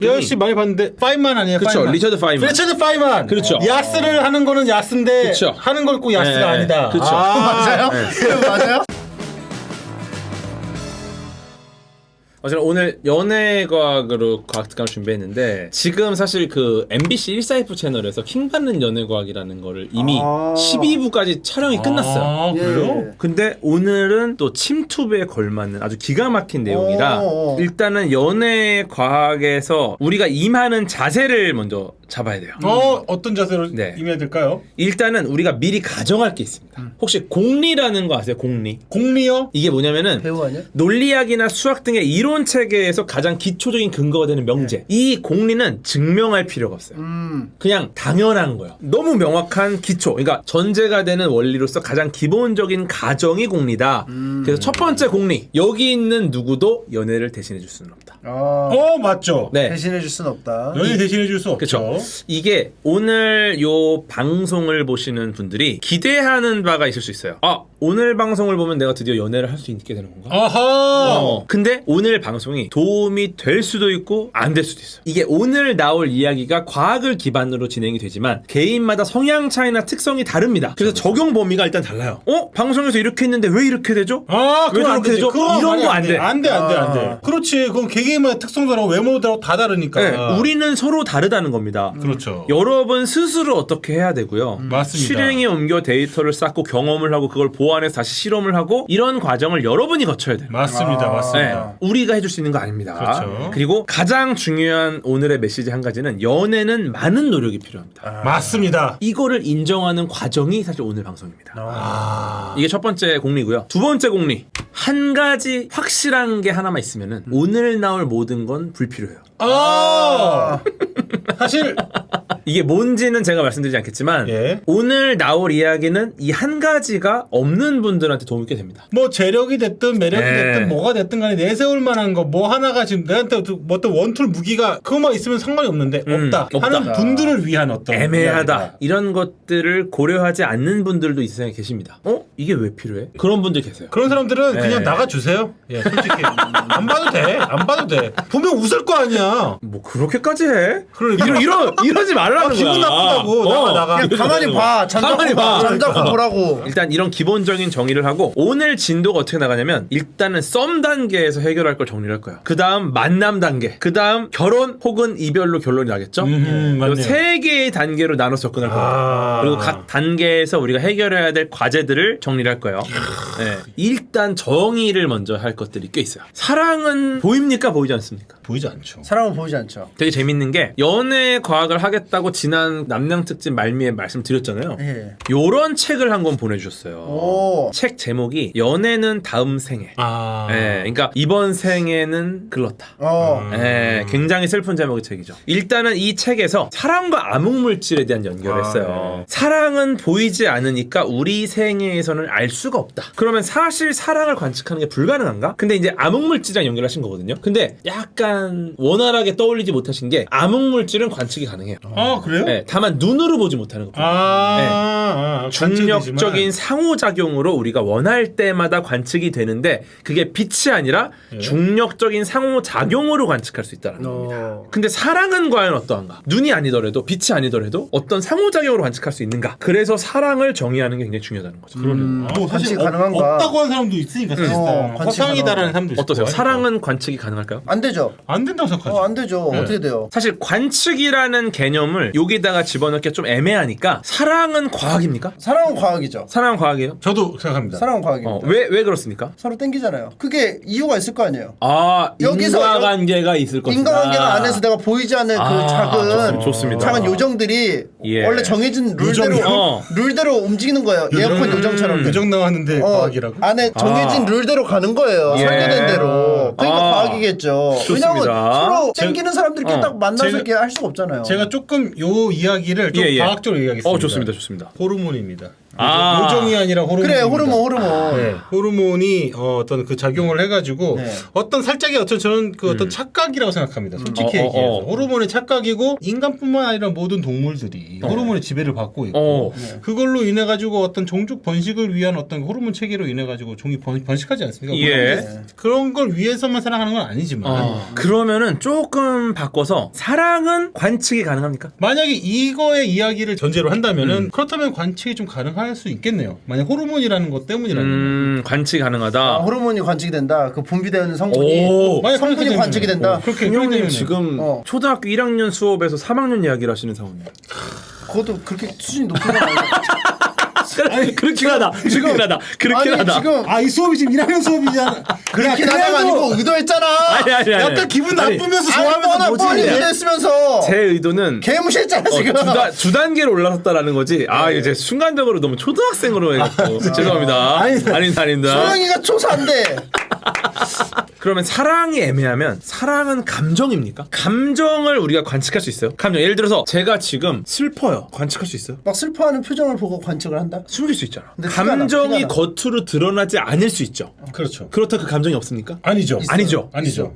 리처드 씨 많이 봤는데 파인만 아니에요? 그렇죠. 파인만. 리처드 파인만. 리처드 파인만. 그렇죠. 야스를 하는 거는 야스인데 그렇죠. 하는 걸 꼭 야스가 네, 아니다. 그렇죠. 맞아요? 맞아요? 제가 오늘 연애과학으로 과학특강을 준비했는데 지금 사실 그 MBC 1사F 채널에서 킹받는 연애과학이라는 거를 이미 12부까지 촬영이 끝났어요. 아, 그래요? 예. 근데 오늘은 또 침투배에 걸맞는 아주 기가 막힌 내용이라 일단은 연애과학에서 우리가 임하는 자세를 먼저 잡아야 돼요. 어떤 자세로 네. 임해야 될까요? 일단은 우리가 미리 가정할 게 있습니다. 혹시 공리라는 거 아세요? 공리. 공리요? 이게 뭐냐면은 배우 아니야? 논리학이나 수학 등의 이론 체계에서 가장 기초적인 근거가 되는 명제. 이 공리는 증명할 필요가 없어요. 그냥 당연한 거예요. 너무 명확한 기초. 그러니까 전제가 되는 원리로서 가장 기본적인 가정이 공리다. 그래서 첫 번째 공리. 여기 있는 누구도 연애를 대신해 줄 수는 없다. 맞죠. 네. 대신해 줄 순 없다. 연애 대신해 줄 수 없죠. 그렇죠. 이게 오늘 요 방송을 보시는 분들이 기대하는 바가 있을 수 있어요. 오늘 방송을 보면 내가 드디어 연애를 할 수 있게 되는 건가? 아하. 근데 오늘 방송이 도움이 될 수도 있고 안 될 수도 있어요. 이게 오늘 나올 이야기가 과학을 기반으로 진행이 되지만 개인마다 성향 차이나 특성이 다릅니다. 그래서 적용 범위가 일단 달라요. 방송에서 이렇게 했는데 왜 이렇게 되죠? 왜 그건 안 저렇게 되지. 되죠? 그건 이런 말이 거 안 돼. 안 돼. 그렇지. 그건 개개인마다 특성도 다르고 외모도 다르고 다 다르니까. 네, 우리는 서로 다르다는 겁니다. 그렇죠. 여러분 스스로 어떻게 해야 되고요. 맞습니다. 실행에 옮겨 데이터를 쌓고 경험을 하고 그걸 보완해서 다시 실험을 하고 이런 과정을 여러분이 거쳐야 돼요. 맞습니다. 맞습니다. 네, 우리가 해줄 수 있는 거 아닙니다. 그렇죠. 그리고 가장 중요한 오늘의 메시지 한 가지는 연애는 많은 노력이 필요합니다. 맞습니다. 이거를 인정하는 과정이 사실 오늘 방송입니다. 이게 첫 번째 공리고요. 두 번째 공리. 한 가지 확실한 게 하나만 있으면은 오늘 나올 모든 건 불필요해요. 사실 이게 뭔지는 제가 말씀드리지 않겠지만 예. 오늘 나올 이야기는 이 한 가지가 없는 분들한테 도움이 꽤 됩니다. 뭐 재력이 됐든 매력이 네. 됐든 뭐가 됐든 간에 내세울 만한 거 뭐 하나가 지금 내한테 뭐 어떤 원툴 무기가 그것만 있으면 상관이 없는데 없다 하는 분들을 위한 어떤 애매하다 이야기다. 이런 것들을 고려하지 않는 분들도 이 세상에 계십니다. 이게 왜 필요해? 그런 분들 계세요. 그런 사람들은 네. 그냥 나가주세요. 예, 솔직히 안 봐도 돼. 안 봐도 돼. 보면 웃을 거 아니야. 뭐 그렇게까지 해? 그러니까. 이러지 말라는 거야. 기분 나쁘다고. 나가. 그냥 가만히 봐. 가만히 봐. 잠자고 보라고. 일단 이런 기본적인 정의를 하고 오늘 진도가 어떻게 나가냐면 일단은 썸 단계에서 해결할 걸 정리를 할 거야. 그 다음 만남 단계, 그 다음 결혼 혹은 이별로 결론이 나겠죠. 맞네요. 세 개의 단계로 나눠서 접근할 거예요. 그리고 각 단계에서 우리가 해결해야 될 과제들을 정리를 할 거예요. 네. 일단 정의를 먼저 할 것들이 꽤 있어요. 사랑은 보입니까? 보이지 않습니까? 보이지 않죠. 사람은 보이지 않죠. 되게 재밌는 게 연애 과학을 하겠다고 지난 남양 특집 말미에 말씀드렸잖아요. 예. 요런 책을 한 권 보내주셨어요. 오. 책 제목이 연애는 다음 생에. 그러니까 이번 생에는 글렀다. 굉장히 슬픈 제목의 책이죠. 일단은 이 책에서 사랑과 암흑물질에 대한 연결을 했어요. 사랑은 보이지 않으니까 우리 생애에서는 알 수가 없다. 그러면 사실 사랑을 관측하는 게 불가능한가? 근데 이제 암흑물질이랑 연결하신 거거든요. 근데 약간 원활하게 떠올리지 못하신 게 암흑물질은 관측이 가능해요. 그래요? 네, 다만 눈으로 보지 못하는 겁니다. 중력적인 상호작용으로 우리가 원할 때마다 관측이 되는데 그게 빛이 아니라 중력적인 상호작용으로 관측할 수 있다는 겁니다. 근데 사랑은 과연 어떠한가? 눈이 아니더라도 빛이 아니더라도 어떤 상호작용으로 관측할 수 있는가? 그래서 사랑을 정의하는 게 굉장히 중요하다는 거죠. 뭐 사실 관측 가능한가? 없다고 하는 사람도 있으니까 사실상 관측 허상이다라는 사람도 있을 어떠세요? 거예요. 사랑은 관측이 가능할까요? 안 되죠. 안 된다고 생각하죠. 안 되죠. 어떻게 돼요? 사실 관측이라는 개념을 여기다가 집어넣기 좀 애매하니까 사랑은 과학입니까? 사랑은 과학이죠. 사랑은 과학이에요? 저도 생각합니다. 사랑은 과학입니다. 왜 그렇습니까? 서로 땡기잖아요. 그게 이유가 있을 거 아니에요. 여기서 인과관계가 있을 것이다. 인과관계가 안에서 내가 보이지 않는 그 좋습니다. 작은 요정들이 예. 원래 정해진 룰대로 움직이는 거예요. 에어컨 요정처럼. 요정 나왔는데 과학이라고? 안에 정해진 룰대로 가는 거예요. 예. 설계된 대로. 그러니까 과학이겠죠. 좋습니다. 왜냐면 서로 땡기는 사람들이 이렇게 딱 만나서 이렇게 할 수가 없잖아요. 제가 조금 요 이야기를 좀 과학적으로 얘기하겠습니다. 좋습니다. 호르몬입니다. 요정이 아니라 호르몬. 그래 호르몬. 네. 호르몬이 어떤 그 작용을 해가지고 네. 어떤 살짝의 어떤 저는 그 어떤 착각이라고 생각합니다. 솔직히 얘기해서 호르몬의 착각이고 인간뿐만 아니라 모든 동물들이 호르몬의 지배를 받고 있고 그걸로 인해 가지고 어떤 종족 번식을 위한 어떤 호르몬 체계로 인해 가지고 종이 번식하지 않습니까? 예. 그런 걸 위해서만 사랑하는 건 아니지만 그러면은 조금 바꿔서 사랑은 관측이 가능합니까? 만약에 이거의 이야기를 전제로 한다면은 그렇다면 관측이 좀 가능할 수 있겠네요. 만약 호르몬이라는 것 때문이라면 관측이 가능하다. 호르몬이 관측이 된다. 그 분비되는 성분이 만약 그렇게 성분이 관측이 된다. 그렇게 형님 되면은. 지금 초등학교 1학년 수업에서 3학년 이야기를 하시는 상황이에요. 그것도 그렇게 수준이 높은 건 아니야. 그렇긴 하다. 그렇긴 하다. 그렇긴 아니 하다. 지금 이 수업이 지금 1학년 수업이잖아. 그렇게 하다가 아니고 의도했잖아. 아니. 약간 기분 나쁘면서 아니, 좋아하면서 뻔히 뭐지? 의도했으면서 제 의도는 개무시했잖아 지금. 두 단계로 올라섰다라는 거지. 이제 순간적으로 너무 초등학생으로 해갖고 죄송합니다. 아닙니다. 소영이가 초사인데. 그러면 사랑이 애매하면 사랑은 감정입니까? 감정을 우리가 관측할 수 있어요? 감정. 예를 들어서 제가 지금 슬퍼요. 관측할 수 있어요? 막 슬퍼하는 표정을 보고 관측을 한다. 숨길 수 있잖아. 근데 감정이 티가 나. 겉으로 드러나지 않을 수 있죠. 그렇죠. 그렇다고 그 감정이 없습니까? 아니죠. 아니죠.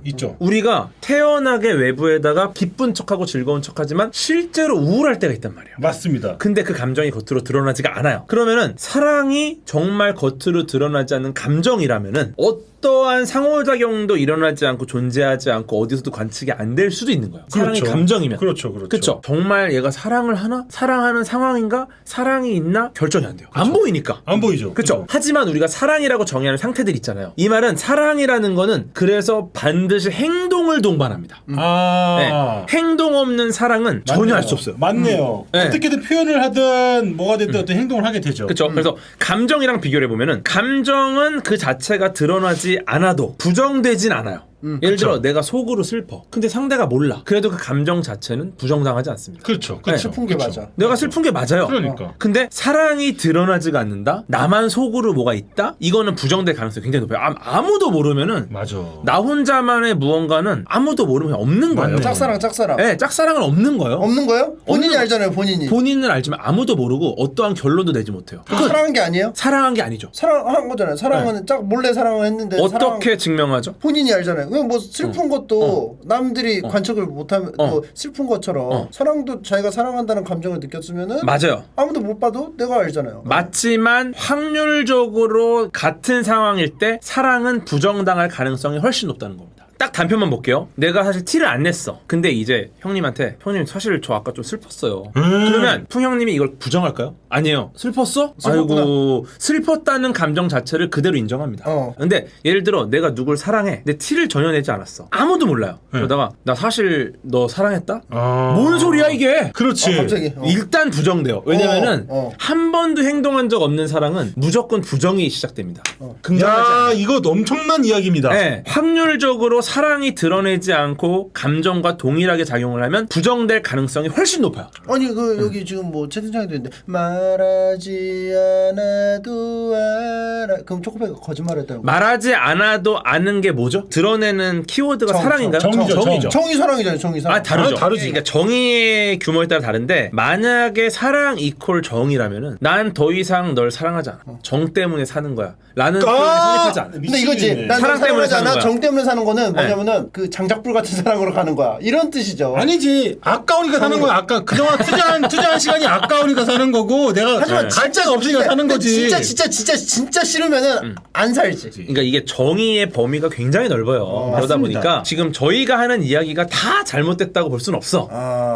있죠. 우리가 태연하게 외부에다가 기쁜 척하고 즐거운 척하지만 실제로 우울할 때가 있단 말이에요. 맞습니다. 근데 그 감정이 겉으로 드러나지가 않아요. 그러면은 사랑이 정말 겉으로 드러나지 않는 감정이라면은 어떠한 상호작용도 일어나지 않고 존재하지 않고 어디서도 관측이 안 될 수도 있는 거예요. 사랑이 그렇죠. 감정이면. 그렇죠. 정말 얘가 사랑을 하나? 사랑하는 상황인가? 사랑이 있나? 결정이 안 돼요. 안 보이니까. 안 보이죠. 그렇죠. 하지만 우리가 사랑이라고 정의하는 상태들 있잖아요. 이 말은 사랑이라는 거는 그래서 반드시 행동을 동반합니다. 네. 행동 없는 사랑은 전혀 할 수 없어요. 맞네요. 네. 어떻게든 표현을 하든 뭐가 됐든 어떤 행동을 하게 되죠. 그렇죠. 그래서 감정이랑 비교를 해보면은 감정은 그 자체가 드러나지 않아도 부정되진 않아요. 예를 들어 내가 속으로 슬퍼. 근데 상대가 몰라. 그래도 그 감정 자체는 부정당하지 않습니다. 그렇죠. 슬픈 게 맞아. 내가 슬픈 게 맞아요. 그러니까. 근데 사랑이 드러나지가 않는다? 나만 속으로 뭐가 있다? 이거는 부정될 가능성이 굉장히 높아요. 아무도 모르면은 맞아. 나 혼자만의 무언가는 아무도 모르면 없는 거예요. 맞네. 짝사랑. 네, 짝사랑은 없는 거예요. 없는 거요? 본인이 알잖아요, 본인이. 본인은 알지만 아무도 모르고 어떠한 결론도 내지 못해요. 그거 사랑한 게 아니에요? 사랑한 게 아니죠. 사랑한 거잖아요. 사랑은 몰래 사랑을 했는데 어떻게 증명하죠? 본인이 알잖아요. 그냥 뭐 슬픈 것도 남들이 관측을 못하면 뭐 슬픈 것처럼 사랑도 자기가 사랑한다는 감정을 느꼈으면은 맞아요. 아무도 못 봐도 내가 알잖아요. 맞지만 확률적으로 같은 상황일 때 사랑은 부정당할 가능성이 훨씬 높다는 겁니다. 딱 단편만 볼게요. 내가 사실 티를 안 냈어. 근데 이제 형님한테 형님 사실 저 아까 좀 슬펐어요. 그러면 풍 형님이 이걸 부정할까요? 아니에요. 슬펐어? 슬펐구나. 아이고 슬펐다는 감정 자체를 그대로 인정합니다. 근데 예를 들어 내가 누굴 사랑해. 근데 티를 전혀 내지 않았어. 아무도 몰라요. 그러다가 나 사실 너 사랑했다? 뭔 소리야 이게? 그렇지. 갑자기. 일단 부정돼요. 왜냐면은 한 번도 행동한 적 없는 사랑은 무조건 부정이 시작됩니다. 긍정하지 않아요. 야, 이거 엄청난 이야기입니다. 네, 확률적으로 사랑이 드러내지 않고 감정과 동일하게 작용을 하면 부정될 가능성이 훨씬 높아요. 아니 그 여기 지금 뭐 채팅창에도 있는데 말하지 않아도 알아. 그럼 초코파이가 거짓말했다고. 말하지 않아도 아는 게 뭐죠? 드러내는 키워드가 사랑인가요? 정이죠. 정의 사랑이잖아요. 정의 사랑. 다르죠. 다르지. 그러니까 정의의 규모에 따라 다른데 만약에 사랑 이퀄 정이라면은 난 더 이상 널 사랑하지 않아. 정 때문에 사는 거야. 라는 표현이 성립하지 않아. 근데 이거지. 난 사랑 때문에 사는 거야. 정 때문에 사는 거는 뭐냐면은 그 장작불 같은 사랑으로 가는 거야. 이런 뜻이죠. 아니지. 아까우니까 사는 거야. 아까 그동안 투자한 시간이 아까우니까 사는 거고 내가 하지만 갈자가 없으니까 사는 거지. 진짜 싫으면은 안 살지. 그러니까 이게 정의의 범위가 굉장히 넓어요. 그러다 맞습니다. 보니까 지금 저희가 하는 이야기가 다 잘못됐다고 볼 수는 없어.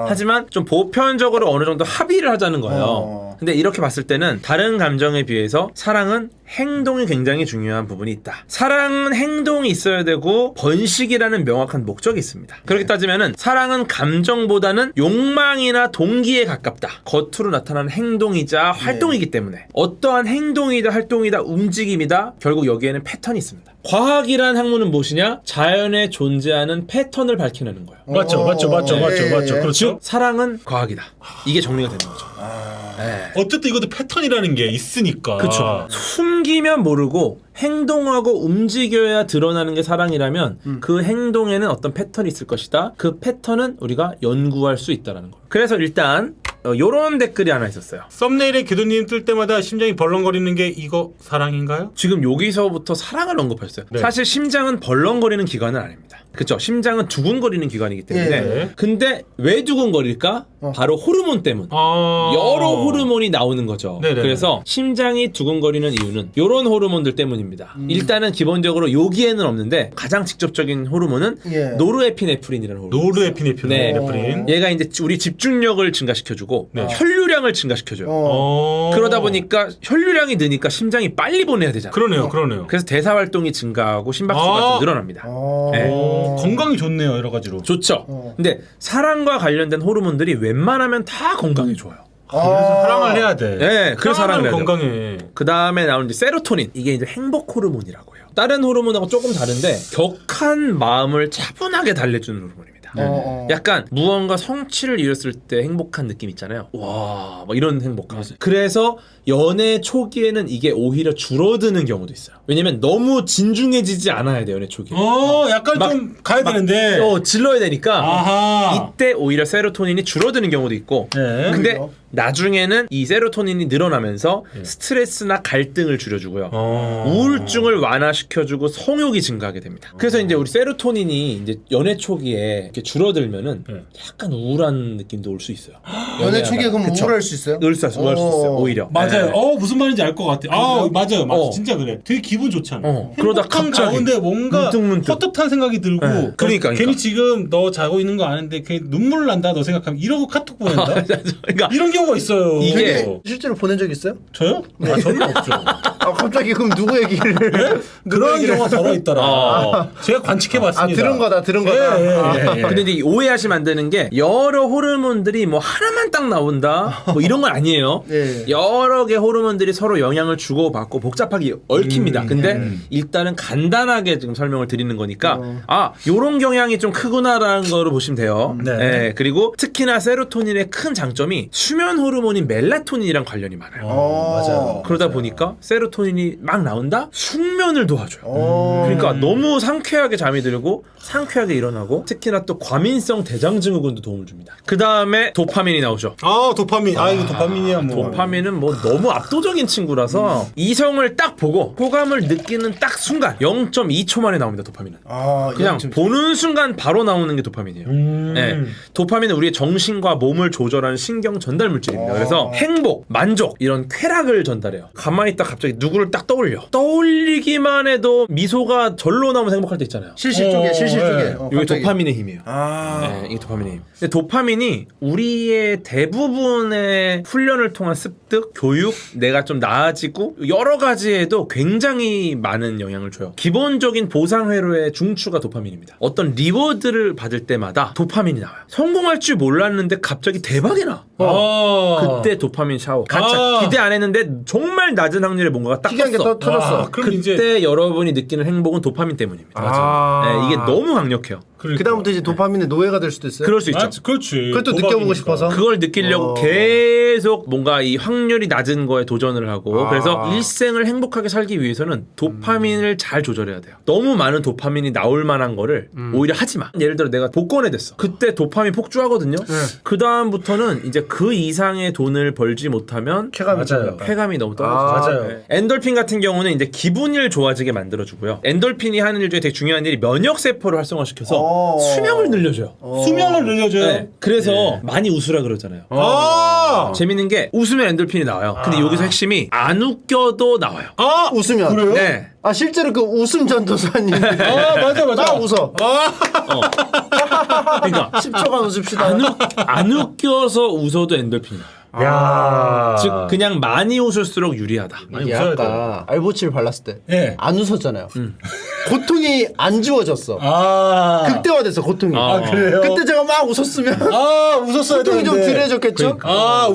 하지만 좀 보편적으로 어느 정도 합의를 하자는 거예요. 근데 이렇게 봤을 때는 다른 감정에 비해서 사랑은 행동이 굉장히 중요한 부분이 있다. 사랑은 행동이 있어야 되고 번식이라는 명확한 목적이 있습니다. 그렇게 따지면은 사랑은 감정보다는 욕망이나 동기에 가깝다. 겉으로 나타나는 행동이자 활동이기 때문에 어떠한 행동이다 활동이다 움직임이다 결국 여기에는 패턴이 있습니다. 과학이란 학문은 무엇이냐? 자연에 존재하는 패턴을 밝혀내는 거예요. 맞죠. 그렇죠. 즉 사랑은 과학이다. 이게 정리가 되는 거죠. 네. 어쨌든 이것도 패턴이라는 게 있으니까. 그렇죠. 숨기면 모르고 행동하고 움직여야 드러나는 게 사랑이라면 그 행동에는 어떤 패턴이 있을 것이다. 그 패턴은 우리가 연구할 수 있다는 거. 그래서 일단 요런 댓글이 하나 있었어요. 썸네일에 교도님 뜰 때마다 심장이 벌렁거리는 게 이거 사랑인가요? 지금 여기서부터 사랑을 언급하셨어요. 네. 사실 심장은 벌렁거리는 기관은 아닙니다. 그렇죠. 심장은 두근거리는 기관이기 때문에. 예. 근데 왜 두근거릴까? 바로 호르몬 때문. 여러 호르몬이 나오는 거죠. 네네네. 그래서 심장이 두근거리는 이유는 이런 호르몬들 때문입니다. 일단은 기본적으로 여기에는 없는데 가장 직접적인 호르몬은 예. 노르에피네프린이라는 호르몬. 노르에피네프린. 네. 얘가 이제 우리 집중력을 증가시켜주고 네. 혈류량을 증가시켜줘요. 그러다 보니까 혈류량이 느니까 심장이 빨리 보내야 되잖아요. 그러네요. 그래서 대사 활동이 증가하고 심박수가 좀 늘어납니다. 네. 건강이 좋네요, 여러 가지로. 좋죠. 근데 사랑과 관련된 호르몬들이 웬만하면 다 건강에 좋아요. 그래서 사랑을 해야 돼. 네, 그래서 사랑을 해야 돼요. 건강해. 그 다음에 나오는 이제 세로토닌. 이게 이제 행복 호르몬이라고 해요. 다른 호르몬하고 조금 다른데 격한 마음을 차분하게 달래주는 호르몬입니다. 약간 무언가 성취를 이뤘을 때 행복한 느낌 있잖아요. 와, 막 이런 행복감. 그래서 연애 초기에는 이게 오히려 줄어드는 경우도 있어요. 왜냐면 너무 진중해지지 않아야 돼요, 연애 초기에. 약간 좀 가야 되는데. 질러야 되니까. 아하. 이때 오히려 세로토닌이 줄어드는 경우도 있고. 네. 근데 나중에는 이 세로토닌이 늘어나면서 스트레스나 갈등을 줄여주고요. 우울증을 완화시켜주고 성욕이 증가하게 됩니다. 그래서 이제 우리 세로토닌이 이제 연애 초기에 이렇게 줄어들면은 약간 우울한 느낌도 올 수 있어요. 연애 초기에 그럼 우울할 수 있어요? 우울할 수 있어요. 오히려. 맞아요. 네. 무슨 말인지 알 것 같아. 맞아요. 진짜 그래. 되게 기분 좋잖아. 그러다 행복한 갑자기 가운데 뭔가 문득문득. 헛헛한 생각이 들고. 네. 그러니까. 괜히 지금 너 자고 있는 거 아는데 괜히 눈물 난다 너 생각하면 이러고 카톡 보낸다. 그러니까 이런 경우가 있어요. 이게 실제로 보낸 적 있어요? 저요? 저는 없죠. 갑자기 그럼 누구 얘기를? 그런 경우가 더러 있더라. 제가 관측해봤습니다. 들은 거다. 예. 근데 이제 오해하시면 안 되는 게 여러 호르몬들이 뭐 하나만 딱 나온다 뭐 이런 건 아니에요. 예. 여러 개 호르몬들이 서로 영향을 주고받고 복잡하게 얽힙니다. 근데 일단은 간단하게 지금 설명을 드리는 거니까 요런 경향이 좀 크구나라는 거로 보시면 돼요. 네. 예, 그리고 특히나 세로토닌의 큰 장점이 수면 호르몬인 멜라토닌이랑 관련이 많아요. 맞아요. 그러다 보니까 세로토닌이 막 나온다? 숙면을 도와줘요. 그러니까 너무 상쾌하게 잠이 들고 상쾌하게 일어나고 특히나 또 과민성 대장증후군도 도움을 줍니다. 그 다음에 도파민이 나오죠. 도파민. 이거 도파민이야 뭐. 도파민은 뭐 너무 압도적인 친구라서 이성을 딱 보고 호감을 느끼는 딱 순간 0.2초 만에 나옵니다. 도파민은. 그냥 보는 순간 바로 나오는 게 도파민이에요. 네. 도파민은 우리의 정신과 몸을 조절하는 신경 전달 물질입니다. 그래서 행복, 만족 이런 쾌락을 전달해요. 가만히 있다 갑자기 누구를 딱 떠올리기만 해도 미소가 절로 나오면서 행복할 때 있잖아요. 실실 쪽에. 이게 도파민의 힘이에요. 네, 이게 도파민의 힘. 근데 도파민이 우리의 대부분의 훈련을 통한 습득, 교육, 내가 좀 나아지고 여러 가지에도 굉장히 많은 영향을 줘요. 기본적인 보상 회로의 중추가 도파민입니다. 어떤 리워드를 받을 때마다 도파민이 나와요. 성공할 줄 몰랐는데 갑자기 대박이 나. 그때 도파민 샤워. 기대 안 했는데 정말 낮은 확률에 뭔가가 딱 특이한 게 떴어. 터졌어. 그럼 그때 이제 여러분이 느끼는 행복은 도파민 때문입니다. 네, 이게 너무 강력해요. 그다음부터 이제 도파민의 노예가 될 수도 있어요. 그럴 수 있죠. 그렇지. 그걸 또 느껴보고 싶어서. 그걸 느끼려고 계속 뭔가 이 확률이 낮은 거에 도전을 하고 그래서 일생을 행복하게 살기 위해서는 도파민을 잘 조절해야 돼요. 너무 많은 도파민이 나올 만한 거를 오히려 하지 마. 예를 들어 내가 복권에 됐어. 그때 도파민 폭주하거든요. 그 다음부터는 이제 그 이상의 돈을 벌지 못하면 쾌감이 너무 떨어져요. 맞아요. 네. 엔돌핀 같은 경우는 이제 기분을 좋아지게 만들어주고요. 엔돌핀이 하는 일 중에 되게 중요한 일이 면역 세포를 활성화시켜서 수명을 늘려줘요. 수명을 늘려줘요. 네. 그래서 많이 웃으라 그러잖아요. 재밌는 게 웃으면 엔돌핀이 나와요. 근데 여기서 핵심이 안 웃겨도 나와요. 웃으면. 그래요? 네. 실제로 그 웃음 전도사님. 맞아. 나 웃어. 그러니까 10초간 웃읍시다. 안 웃겨서 웃어도 엔돌핀이 나와요. 즉 그냥 많이 웃을수록 유리하다. 이게 아까 알보칠 발랐을 때 안 예. 웃었잖아요. 고통이 안 지워졌어. 극대화됐어 고통이. 그래요? 그때 제가 막 웃었으면 웃었어야 고통이 좀 되는데. 덜해졌겠죠?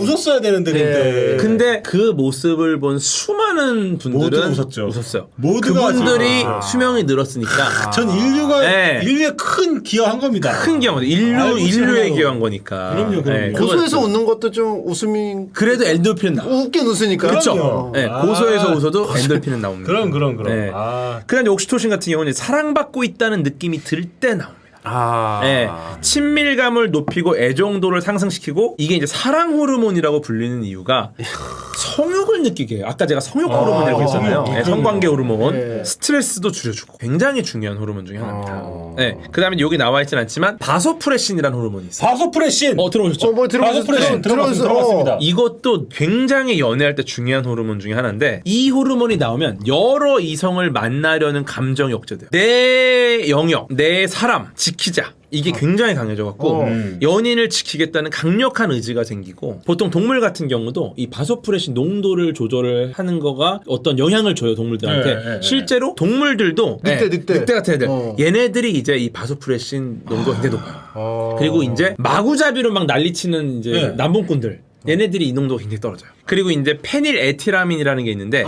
웃었어야 되는데 그때. 근데 그 모습을 본 수많은 분들은 모두 웃었어요. 모두가 그분들이 수명이 늘었으니까 전 인류의 큰 기여한 겁니다. 큰 기여한 인류에 기여한 거니까. 그럼요. 고소해서 웃는 것도 좀 웃음이 그래도 엔돌핀은 나와. 웃긴 웃으니까. 그렇죠. 네, 고소해서 웃어도 엔돌핀은 나옵니다. 그럼. 네. 그다음 옥시토신 같은 경우는 사랑받고 있다는 느낌이 들 때 나옵니다. 네, 친밀감을 높이고 애정도를 상승시키고 이게 이제 사랑 호르몬이라고 불리는 이유가 성욕을 느끼게 해요. 아까 제가 성욕 호르몬이라고 했잖아요. 네, 성관계 호르몬. 스트레스도 줄여주고 굉장히 중요한 호르몬 중에 하나입니다. 네, 그다음에 여기 나와 있진 않지만 바소프레신이라는 호르몬이 있어요. 바소프레신. 들어보셨죠? 뭐 들어봤습니다. 이것도 굉장히 연애할 때 중요한 호르몬 중에 하나인데 이 호르몬이 나오면 여러 이성을 만나려는 감정이 억제돼요. 내 영역, 내 사람 지키자. 이게 굉장히 강해져갖고 연인을 지키겠다는 강력한 의지가 생기고 보통 동물 같은 경우도 이 바소프레신 농도를 조절을 하는 거가 어떤 영향을 줘요 동물들한테. 실제로 동물들도 늑대 같은 애들 얘네들이 이제 이 바소프레신 농도가 굉장히 높아요. 그리고 이제 마구잡이로 막 난리치는 이제 남봉꾼들 얘네들이 이 농도가 굉장히 떨어져요. 그리고 이제 페닐에티라민이라는 게 있는데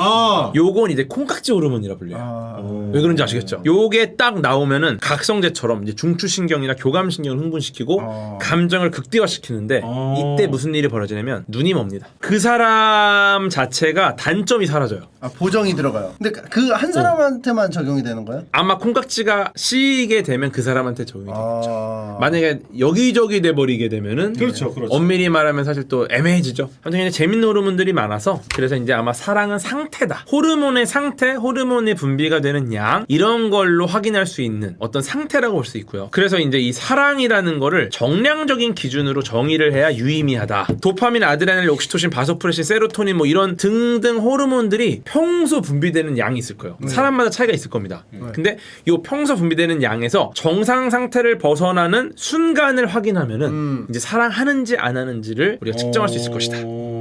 요건 이제 콩깍지 호르몬이라 불려요. 왜 그런지 아시겠죠? 요게 딱 나오면은 각성제처럼 이제 중추신경이나 교감신경을 흥분시키고 감정을 극대화시키는데 이때 무슨 일이 벌어지냐면 눈이 멉니다. 그 사람 자체가 단점이 사라져요. 보정이 들어가요. 근데 그 한 사람한테만 적용이 되는 거예요? 아마 콩깍지가 씌게 되면 그 사람한테 적용이 되겠죠. 만약에 여기저기 돼버리게 되면은 그렇죠. 엄밀히 말하면 사실 또 애매해지죠. 아무튼 그냥 재밌는 호르몬들이 많아서 그래서 이제 아마 사랑은 상태다. 호르몬의 상태, 호르몬의 분비가 되는 양 이런 걸로 확인할 수 있는 어떤 상태라고 볼 수 있고요. 그래서 이제 이 사랑이라는 거를 정량적인 기준으로 정의를 해야 유의미하다. 도파민, 아드레날린, 옥시토신, 바소프레신, 세로토닌 뭐 이런 등등 호르몬들이 평소 분비되는 양이 있을 거예요. 사람마다 차이가 있을 겁니다. 근데 이 평소 분비되는 양에서 정상 상태를 벗어나는 순간을 확인하면은 이제 사랑하는지 안 하는지를 우리가 측정할 수 있을 것이다.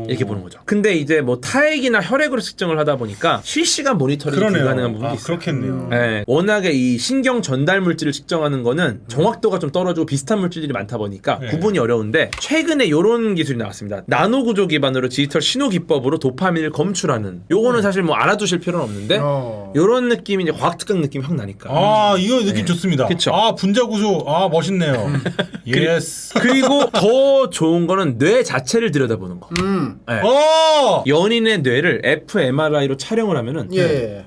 이렇게 보는 거죠. 근데 이제 뭐 타액이나 혈액으로 측정을 하다 보니까 실시간 모니터링이 불가능한 부분이 있어요. 그렇겠네요. 네, 워낙에 이 신경 전달 물질을 측정하는 거는 정확도가 좀 떨어지고 비슷한 물질들이 많다 보니까 구분이 어려운데 최근에 이런 기술이 나왔습니다. 나노 구조 기반으로 디지털 신호 기법으로 도파민을 검출하는. 요거는 사실 뭐 알아두실 필요는 없는데 요런 느낌이 이제 과학 특강 느낌이 확 나니까. 이거 느낌 좋습니다. 그쵸? 분자 구조 멋있네요. 예스. 그리고 더 좋은 거는 뇌 자체를 들여다보는 거. 네. 연인의 뇌를 fMRI로 촬영을 하면은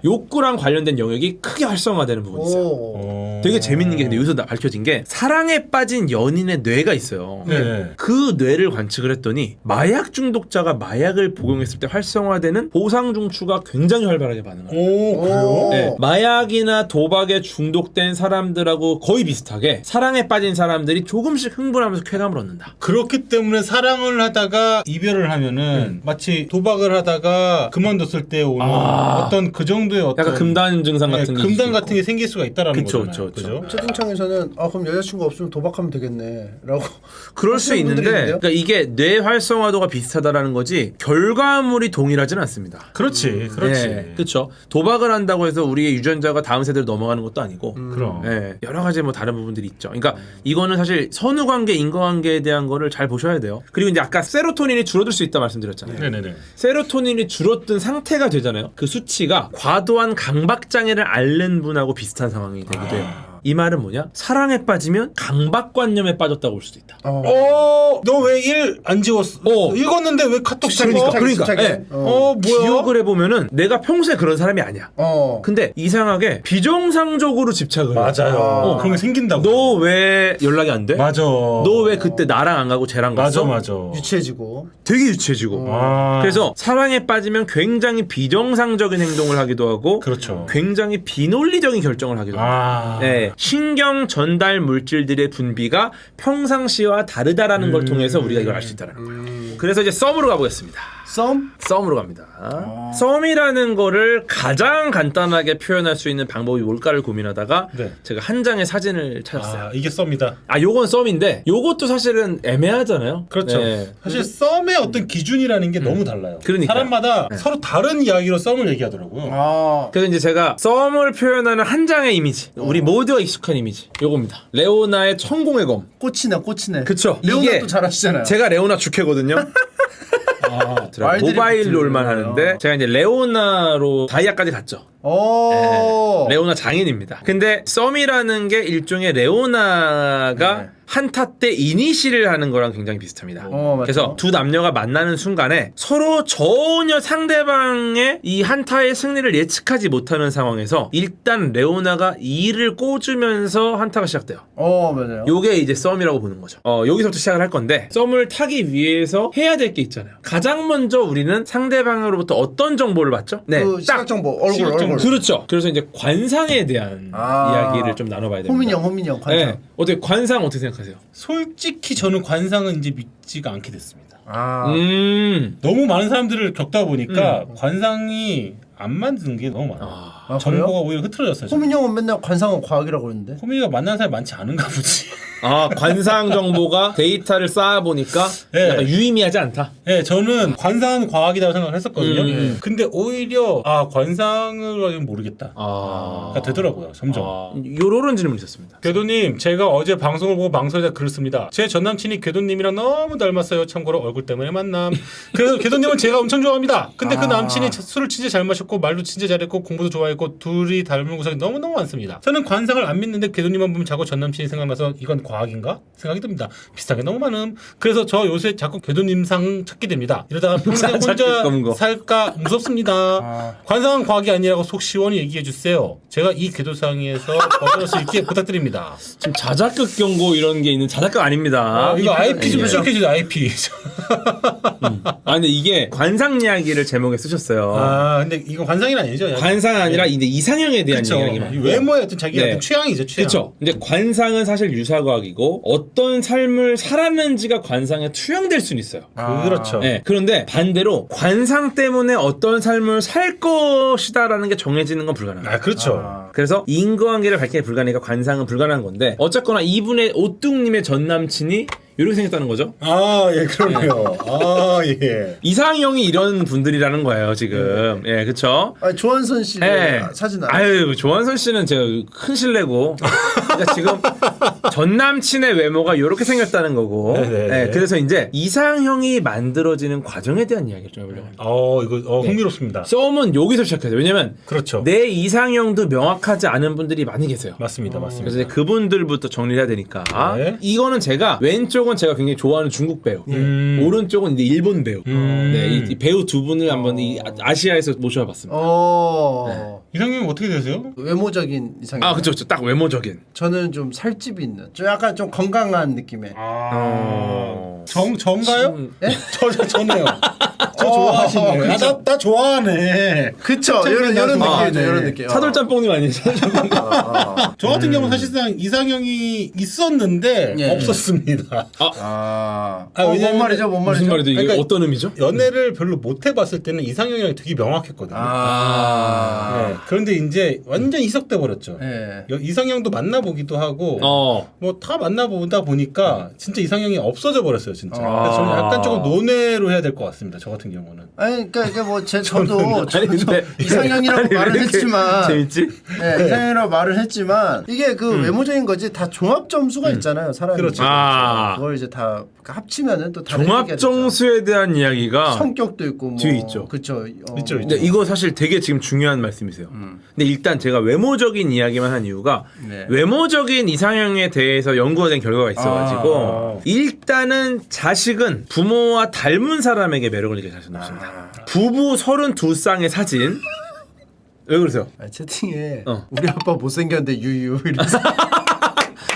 욕구랑 관련된 영역이 크게 활성화되는 부분이 있어요. 되게 재밌는 게 근데 여기서 밝혀진 게 사랑에 빠진 연인의 뇌가 있어요. 그 뇌를 관측을 했더니 마약 중독자가 마약을 복용했을 때 활성화되는 보상 중추가 굉장히 활발하게 반응을 해요. 그래요? 네, 마약이나 도박에 중독된 사람들하고 거의 비슷하게 사랑에 빠진 사람들이 조금씩 흥분하면서 쾌감을 얻는다. 그렇기 때문에 사랑을 하다가 이별을 하면은 마치 도박을 하다가 그만뒀을 때 오는 어떤 그 정도의 어떤 약간 금단 증상 같은 게 금단 같은 게 생길 수가 있다라는 거잖아요. 그렇죠. 채팅창에서는 그럼 여자친구 없으면 도박하면 되겠네라고. 그럴 수 있는데 그러니까 이게 뇌 활성화도가 비슷하다라는 거지 결과물이 동일하진 않습니다. 그렇지. 그렇죠. 도박을 한다고 해서 우리의 유전자가 다음 세대로 넘어가는 것도 아니고 그럼. 여러 가지 뭐 다른 부분들이 있죠. 그러니까 이거는 사실 선후관계, 인과관계에 대한 거를 잘 보셔야 돼요. 그리고 이제 아까 세로토닌이 줄어들 수 있다 말씀드렸잖아요. 네네네. 세로토닌이 줄었던 상태가 되잖아요. 그 수치가 과도한 강박장애를 앓는 분하고 비슷한 상황이 되기도 해요. 이 말은 뭐냐? 사랑에 빠지면 강박관념에 빠졌다고 볼 수도 있다. 너 왜 일 안 지웠어? 읽었는데 왜 카톡 그러니까. 뭐야? 기억을 해보면은 내가 평소에 그런 사람이 아니야. 근데 이상하게 비정상적으로 집착을 해. 맞아요. 그런 게 생긴다고. 너 왜 연락이 안 돼? 맞아. 너 왜 그때 나랑 안 가고 쟤랑 갔어? 맞아. 유치해지고. 되게 유치해지고. 그래서 사랑에 빠지면 굉장히 비정상적인 행동을 하기도 하고 그렇죠. 굉장히 비논리적인 결정을 하기도 합니다. 네. 신경 전달 물질들의 분비가 평상시와 다르다라는 걸 통해서 우리가 이걸 알 수 있다는 거예요. 그래서 이제 썸으로 가보겠습니다. 썸으로 갑니다. 썸이라는 거를 가장 간단하게 표현할 수 있는 방법이 뭘까를 고민하다가 제가 한 장의 사진을 찾았어요. 이게 썸이다. 요건 썸인데 요것도 사실은 애매하잖아요. 그렇죠. 사실 썸의 어떤 기준이라는 게 너무 달라요. 그러니까. 사람마다 서로 다른 이야기로 썸을 얘기하더라고요. 그래서 이제 제가 썸을 표현하는 한 장의 이미지, 우리 모두가 익숙한 이미지 요겁니다. 레오나의 천공의 검. 꽂히네. 그쵸. 레오나도 잘하시잖아요. 제가 레오나 죽해거든요. 모바일 롤만 하는데 제가 이제 레오나로 다이아까지 갔죠. 레오나 장인입니다. 근데 썸이라는 게 일종의 레오나가 한타 때 이니시를 하는 거랑 굉장히 비슷합니다. 맞죠. 그래서 두 남녀가 만나는 순간에 서로 전혀 상대방의 이 한타의 승리를 예측하지 못하는 상황에서 일단 레오나가 이를 꽂으면서 한타가 시작돼요. 맞아요. 요게 이제 썸이라고 보는 거죠. 여기서부터 시작을 할 건데 썸을 타기 위해서 해야 될 게 있잖아요. 가장 먼저 우리는 상대방으로부터 어떤 정보를 받죠? 네, 그 시각 정보, 얼굴. 그렇죠. 그래서 이제 관상에 대한 이야기를 좀 나눠봐야 됩니다. 호민형 관상. 네. 어떻게 관상 어떻게 생각하세요? 솔직히 저는 관상은 이제 믿지가 않게 됐습니다. 너무 많은 사람들을 겪다 보니까 관상이 안 만드는 게 너무 많아요. 정보가 그래요? 오히려 흐트러졌어요. 호민형은 맨날 관상은 과학이라고 그러는데. 호민이가 만나는 사람이 많지 않은가 보지. 관상 정보가 데이터를 쌓아보니까 네. 약간 유의미하지 않다. 네, 저는 관상은 과학이라고 생각을 했었거든요. 근데 오히려 관상을 모르겠다. 가 되더라고요. 점점. 요런 질문이 있었습니다. 궤도님, 제가 어제 방송을 보고 방송에다 글을 씁니다. 제 전남친이 궤도님이랑 너무 닮았어요. 참고로 얼굴 때문에 만남. 그래서 궤도님은 제가 엄청 좋아합니다. 근데 그 남친이 술을 진짜 잘 마셨고 말도 진짜 잘했고 공부도 좋아했고 둘이 닮은 구석이 너무너무 많습니다. 저는 관상을 안 믿는데 궤도님만 보면 자꾸 전남친이 생각나서 이건 과학인가? 생각이 듭니다. 비슷한 게 너무 많음. 그래서 저 요새 자꾸 궤도님상 찾게 됩니다. 이러다가 평생 혼자 살까 무섭습니다. 관상은 과학이 아니라고 속 시원히 얘기해 주세요. 제가 이 궤도상에서 벗어날 수 있게 부탁드립니다. 지금 자작극 경고 이런 게 있는 자작극 아닙니다. 이거 IP 좀 추적해주세요. IP. 근데 이게 관상 이야기를 제목에 쓰셨어요. 근데 이거 관상이 아니죠? 관상 아니라 이제 이상형에 대한 이야기만. 외모의 어떤 자기 어떤 취향이죠. 취향. 그렇죠. 근데 관상은 사실 유사과학이고 어떤 삶을 살았는지가 관상에 투영될 수는 있어요. 그렇죠. 네. 그런데 반대로 관상 때문에 어떤 삶을 살 것이다라는 게 정해지는 건 불가능해요. 그렇죠. 그래서 인과관계를 밝히기 불가능하니까 관상은 불가능한 건데 어쨌거나 이분의 오뚱님의 전남친이 이렇게 생겼다는 거죠. 예, 그러네요. 예. 이상형이 이런 분들이라는 거예요, 지금. 예, 그쵸? 조한선 씨 사진 조한선 씨는 제가 큰 신뢰고. 그러니까 지금 전남친의 외모가 이렇게 생겼다는 거고. 예, 그래서 이제 이상형이 만들어지는 과정에 대한 이야기를 좀 해보려고 합니다. 이거 흥미롭습니다. 썸은 여기서 시작해요. 왜냐면 그렇죠. 내 이상형도 명확하지 않은 분들이 많이 계세요. 맞습니다. 그래서 이제 그분들부터 정리를 해야 되니까. 네. 이거는 제가 왼쪽은 제가 굉장히 좋아하는 중국 배우, 오른쪽은 이제 일본 배우. 네, 이 배우 두 분을 한번 이 아시아에서 모셔봤습니다. 이상형이 어떻게 되세요? 외모적인 이상형. 그렇죠. 딱 외모적인. 저는 좀 살집이 있는, 좀 약간 좀 건강한 느낌의. 정가요? 예? 저네요. 저 좋아하시네. 그쵸? 나 좋아하네. 그쵸. 이런 느낌. 차돌짬뽕님 아니에요? 저 같은 경우는 사실상 이상형이 있었는데 없었습니다. 뭔 말이죠? 무슨 말이죠? 이게 그러니까 어떤 의미죠? 연애를 별로 못 해봤을 때는 이상형이랑 되게 명확했거든요. 네. 그런데 이제 완전 이석돼 버렸죠. 이상형도 만나보기도 하고 뭐 다 만나보다 보니까 진짜 이상형이 없어져 버렸어요, 진짜. 그래서 저는 약간 조금 논외로 해야 될 것 같습니다. 저 같은 경우는. 그러니까 뭐 저도 이상형이라고 말을 했지만 재밌지? 네, 이상형이라고 말을 했지만 이게 그 외모적인 거지 다 종합 점수가 있잖아요, 사람이. 그렇죠. 그걸 이제 다 합치면은 또 다른 종합 점수에 대한 이야기가 성격도 있고 뭐 뒤에 있죠. 그렇죠. 있죠. 근데 이거 사실 되게 지금 중요한 말씀이세요. 근데 일단 제가 외모적인 이야기만 한 이유가 외모적인 이상형에 대해서 연구가 된 결과가 있어가지고 일단은 자식은 부모와 닮은 사람에게 매력을 느낄 자신 없습니다. 부부 32쌍의 사진. 왜 그러세요? 채팅에 우리 아빠 못생겼는데 유유 이래서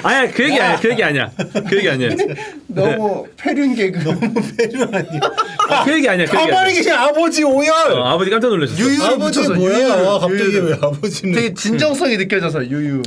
아니야, 그 얘기 아니야. 너무 패륜 개그. 너무 패륜 아니야. 그 얘기 아니야. 가만히 계신 아버지 오열. 아버지 깜짝 놀라셨어. 유유 아버지 뭐야? 갑자기 왜 아버지는? 되게 진정성이 느껴져서 유유.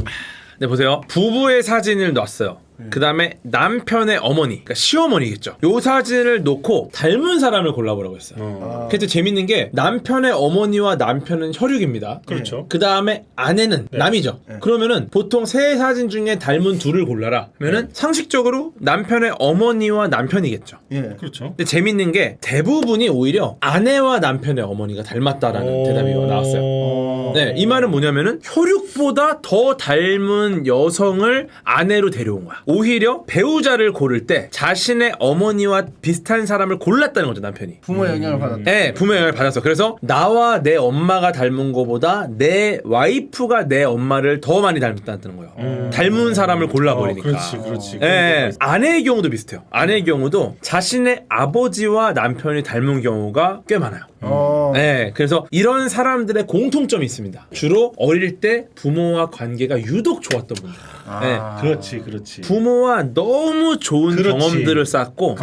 네, 보세요. 부부의 사진을 놨어요. 그 다음에 남편의 어머니, 그러니까 시어머니겠죠. 요 사진을 놓고 닮은 사람을 골라보라고 했어요. 그래서 재밌는 게 남편의 어머니와 남편은 혈육입니다. 그렇죠. 그 다음에 아내는 남이죠. 그러면은 보통 세 사진 중에 닮은 둘을 골라라 하면은 상식적으로 남편의 어머니와 남편이겠죠. 그렇죠. 근데 재밌는 게 대부분이 오히려 아내와 남편의 어머니가 닮았다라는 대답이 나왔어요. 네, 이 말은 뭐냐면은 혈육보다 더 닮은 여성을 아내로 데려온 거야. 오히려 배우자를 고를 때 자신의 어머니와 비슷한 사람을 골랐다는 거죠, 남편이. 부모 영향을 받았다. 네, 부모 영향을 받았어. 그래서 나와 내 엄마가 닮은 거보다 내 와이프가 내 엄마를 더 많이 닮았다는 거예요. 닮은 사람을 골라버리니까. 그렇지. 네, 아내의 경우도 비슷해요. 아내의 경우도 자신의 아버지와 남편이 닮은 경우가 꽤 많아요. 네, 그래서 이런 사람들의 공통점이 있습니다. 주로 어릴 때 부모와 관계가 유독 좋았던 분들. 네, 그렇지. 부모와 너무 좋은 그렇지. 경험들을 쌓고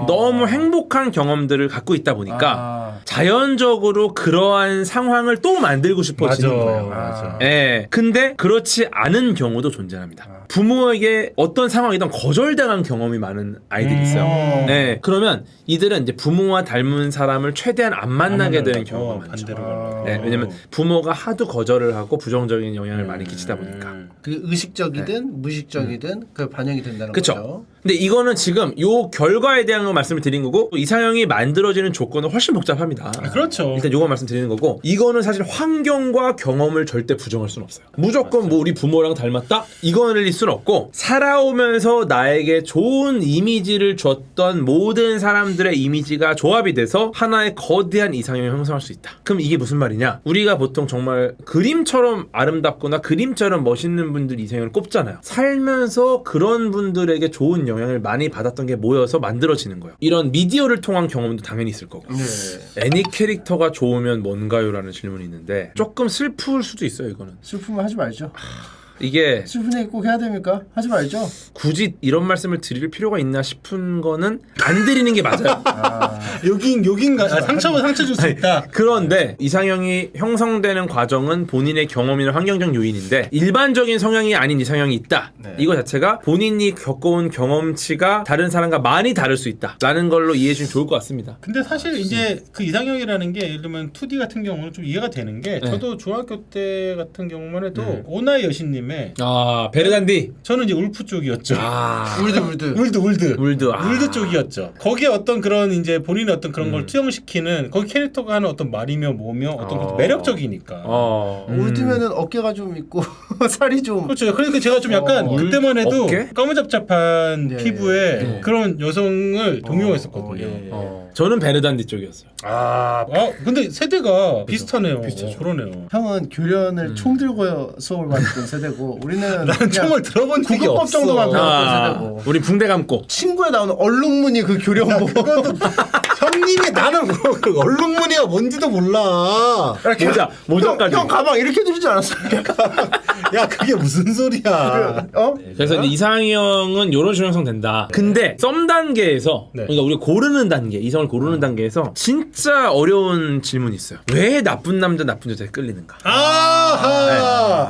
너무 행복한 경험들을 갖고 있다 보니까 자연적으로 그러한 상황을 또 만들고 싶어지는 거예요. 맞아. 예. 근데 그렇지 않은 경우도 존재합니다. 부모에게 어떤 상황이든 거절당한 경험이 많은 아이들이 있어요. 예. 그러면 이들은 이제 부모와 닮은 사람을 최대한 안 만나게 되는 경우가 많죠. 반대로 가려고. 네, 왜냐면 부모가 하도 거절을 하고 부정적인 영향을 많이 끼치다 보니까. 그 의식적이든 무의식적이든 그 반영이 된다는 그쵸. 거죠. 근데 이거는 지금 요 결과에 대한 거 말씀을 드린 거고 이상형이 만들어지는 조건은 훨씬 복잡합니다. 그렇죠. 일단 요거 말씀드리는 거고 이거는 사실 환경과 경험을 절대 부정할 수는 없어요. 무조건 뭐 우리 부모랑 닮았다? 이거를 수는 없고 살아오면서 나에게 좋은 이미지를 줬던 모든 사람들의 이미지가 조합이 돼서 하나의 거대한 이상형을 형성할 수 있다. 그럼 이게 무슨 말이냐? 우리가 보통 정말 그림처럼 아름답거나 그림처럼 멋있는 분들 이상형을 꼽잖아요. 살면서 그런 분들에게 좋은 영향을 많이 받았던 게 모여서 만들어지는 거예요. 이런 미디어를 통한 경험도 당연히 있을 거고. 애니 캐릭터가 좋으면 뭔가요? 라는 질문이 있는데 조금 슬플 수도 있어요. 이거는 슬프면 하지 말죠. 이게 슬픈 얘기 꼭 해야 됩니까? 하지 말죠. 굳이 이런 말씀을 드릴 필요가 있나 싶은 거는 안 드리는 게 맞아요. 여긴가 상처 줄 수 있다. 그런데 이상형이 형성되는 과정은 본인의 경험이나 환경적 요인인데 일반적인 성향이 아닌 이상형이 있다. 이거 자체가 본인이 겪어온 경험치가 다른 사람과 많이 다를 수 있다라는 걸로 이해해 주시면 좋을 것 같습니다. 근데 사실 이제 그 이상형이라는 게 예를 들면 2D 같은 경우는 좀 이해가 되는 게 저도 중학교 때 같은 경우만 해도 오나이 여신님의 베르단디. 저는 이제 울프 쪽이었죠. 울드. 울드 쪽이었죠. 거기에 어떤 그런 이제 본인의 어떤 그런 걸 투영시키는 거기 캐릭터가 하는 어떤 말이며 뭐며 어떤 것도 매력적이니까. 울드면은 어깨가 좀 있고 살이 좀. 그렇죠. 그러니까 제가 좀 약간 그때만 해도 어깨? 까무잡잡한 피부에 그런 여성을 동요했었거든요. 저는 베르단디 쪽이었어요. 근데 세대가 비슷하네요. 그러네요. 형은 교련을 총 들고 수업을 받았던 세대고 우리는 난 총을 들어본 적이 구급법 없어. 정도만 배웠던 세대고. 우리 붕대 감고. 친구에 나오는 얼룩무늬 그 교련 보고 형님이 나는 얼룩무늬가 뭔지도 몰라. 모자까지. 형 가방 이렇게 들지 않았어? 야 그게 무슨 소리야. 그래서 이제 이상형은 이런 식으로 형성된다. 근데 썸 단계에서 그러니까 우리가 고르는 단계, 이성을 고르는 단계에서 진짜 어려운 질문이 있어요. 왜 나쁜 남자, 나쁜 여자에 끌리는가?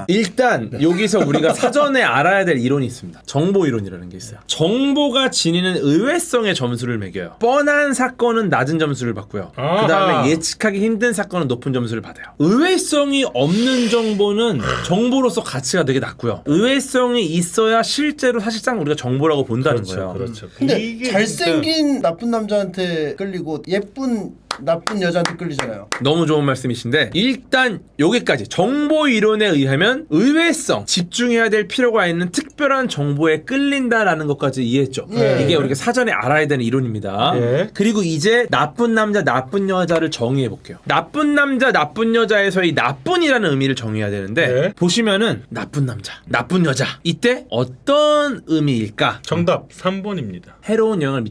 일단 여기서 우리가 사전에 알아야 될 이론이 있습니다. 정보 이론이라는 게 있어요. 정보가 지니는 의외성의 점수를 매겨요. 뻔한 사건은 낮은 점수를 받고요. 그 다음에 예측하기 힘든 사건은 높은 점수를 받아요. 의외성이 없는 정보는 정보로서 가치가 되게 낮고요. 의외성이 있어야 실제로 사실상 우리가 정보라고 본다는 거예요. 그렇죠. 근데 잘생긴 나쁜 남자한테 끌리고 예쁜 나쁜 여자한테 끌리잖아요. 너무 좋은 말씀이신데 일단 여기까지 정보 이론에 의하면 의외성, 집중해야 될 필요가 있는 특별한 정보에 끌린다라는 것까지 이해했죠. 이게 우리가 사전에 알아야 되는 이론입니다. 그리고 이제 나쁜 남자, 나쁜 여자를 정의해 볼게요. 나쁜 남자, 나쁜 여자에서의 나쁜이라는 의미를 정의해야 되는데 보시면은 나쁜 남자, 나쁜 여자 이때 어떤 의미일까? 정답 3번입니다. 해로운 영향을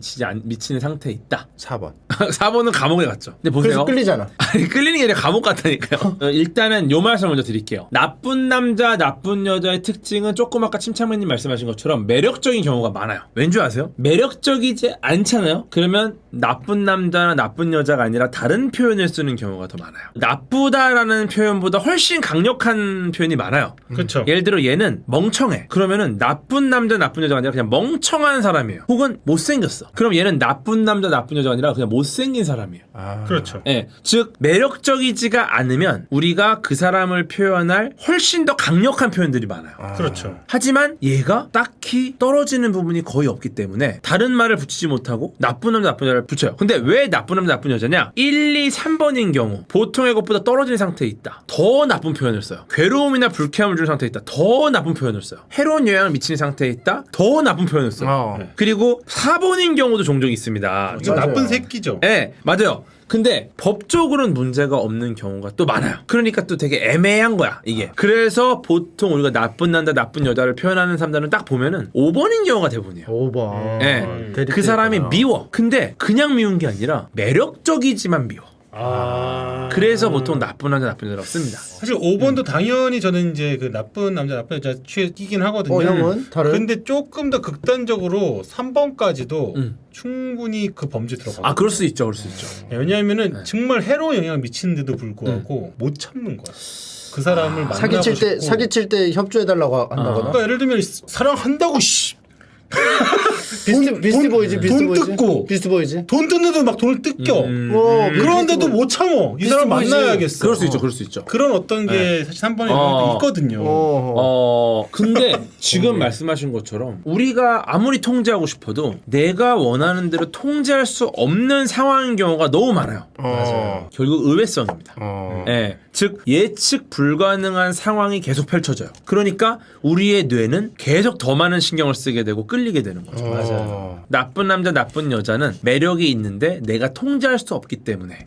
미치는 상태에 있다. 4번. 4번은 감옥에 갔죠. 근데 보세요. 그래서 끌리잖아. 아니 끌리는 게 아니라 감옥 같다니까요. 일단은 요 말씀 먼저 드릴게요. 나쁜 남자, 나쁜 여자의 특징은 조금 아까 침착맨님 말씀하신 것처럼 매력적인 경우가 많아요. 왠지 아세요? 매력적이지 않잖아요. 그러면 나쁜 남자나 나쁜 여자가 아니라 다른 표현을 쓰는 경우가 더 많아요. 나쁘다라는 표현보다 훨씬 강력한 표현이 많아요. 그렇죠. 예를 들어 얘는 멍청해. 그러면은 나쁜 남자, 나쁜 여자가 아니라 그냥 멍청한 사람이에요. 혹은 못생겼어. 그럼 얘는 나쁜 남자, 나쁜 여자가 아니라 그냥 못생긴 사람이에요. 그렇죠. 예, 즉 매력적이지가 않으면 우리가 그 사람을 표현할 훨씬 더 강력한 표현들이 많아요. 그렇죠. 하지만 얘가 딱히 떨어지는 부분이 거의 없기 때문에 다른 말을 붙이지 못하고 나쁜 남자, 나쁜 여자를 잘 붙여요. 근데 왜 나쁜 남자 나쁜 여자냐? 1, 2, 3번인 경우 보통의 것보다 떨어진 상태에 있다. 더 나쁜 표현을 써요. 괴로움이나 불쾌함을 주는 상태에 있다. 더 나쁜 표현을 써요. 해로운 영향을 미치는 상태에 있다. 더 나쁜 표현을 써요. 그리고 4번인 경우도 종종 있습니다. 좀 나쁜 새끼죠. 네, 맞아요. 근데 법적으로는 문제가 없는 경우가 또 많아요. 그러니까 또 되게 애매한 거야 이게. 그래서 보통 우리가 나쁜 남자 나쁜 여자를 표현하는 사람들은 딱 보면은 5번인 경우가 대부분이에요. 5번. 네. 그 사람이 미워. 근데 그냥 미운 게 아니라 매력적이지만 미워. 그래서 보통 나쁜 남자 나쁜 여자라고 씁니다. 사실 5번도 당연히 저는 이제 그 나쁜 남자 나쁜 여자 취에 끼긴 하거든요. 형은 다른. 근데 조금 더 극단적으로 3번까지도 충분히 그 범죄 들어가. 아, 그럴 수 있죠, 그럴 수 있죠. 왜냐하면은 정말 해로운 영향을 미치는데도 불구하고 못 참는 거야. 그 사람을 만나고 사기칠 때 싶고. 사기칠 때 협조해달라고 한다거나. 그러니까 예를 들면 사랑한다고 씨. 비스트 보이지. 돈 뜯고 비스트 보이지. 돈 뜯는데도 막 돈을 뜯겨. 그런데도 못 참어. 이 사람 보이지. 만나야겠어. 그럴 수 있죠, 그럴 수 있죠. 그런 어떤 게 사실 3번에 있거든요. 근데 지금 말씀하신 것처럼 우리가 아무리 통제하고 싶어도 내가 원하는 대로 통제할 수 없는 상황인 경우가 너무 많아요. 맞아요. 결국 의외성입니다. 예, 즉 예측 불가능한 상황이 계속 펼쳐져요. 그러니까 우리의 뇌는 계속 더 많은 신경을 쓰게 되고 끌리게 되는 거죠. 맞아요. 나쁜 남자 나쁜 여자는 매력이 있는데 내가 통제할 수 없기 때문에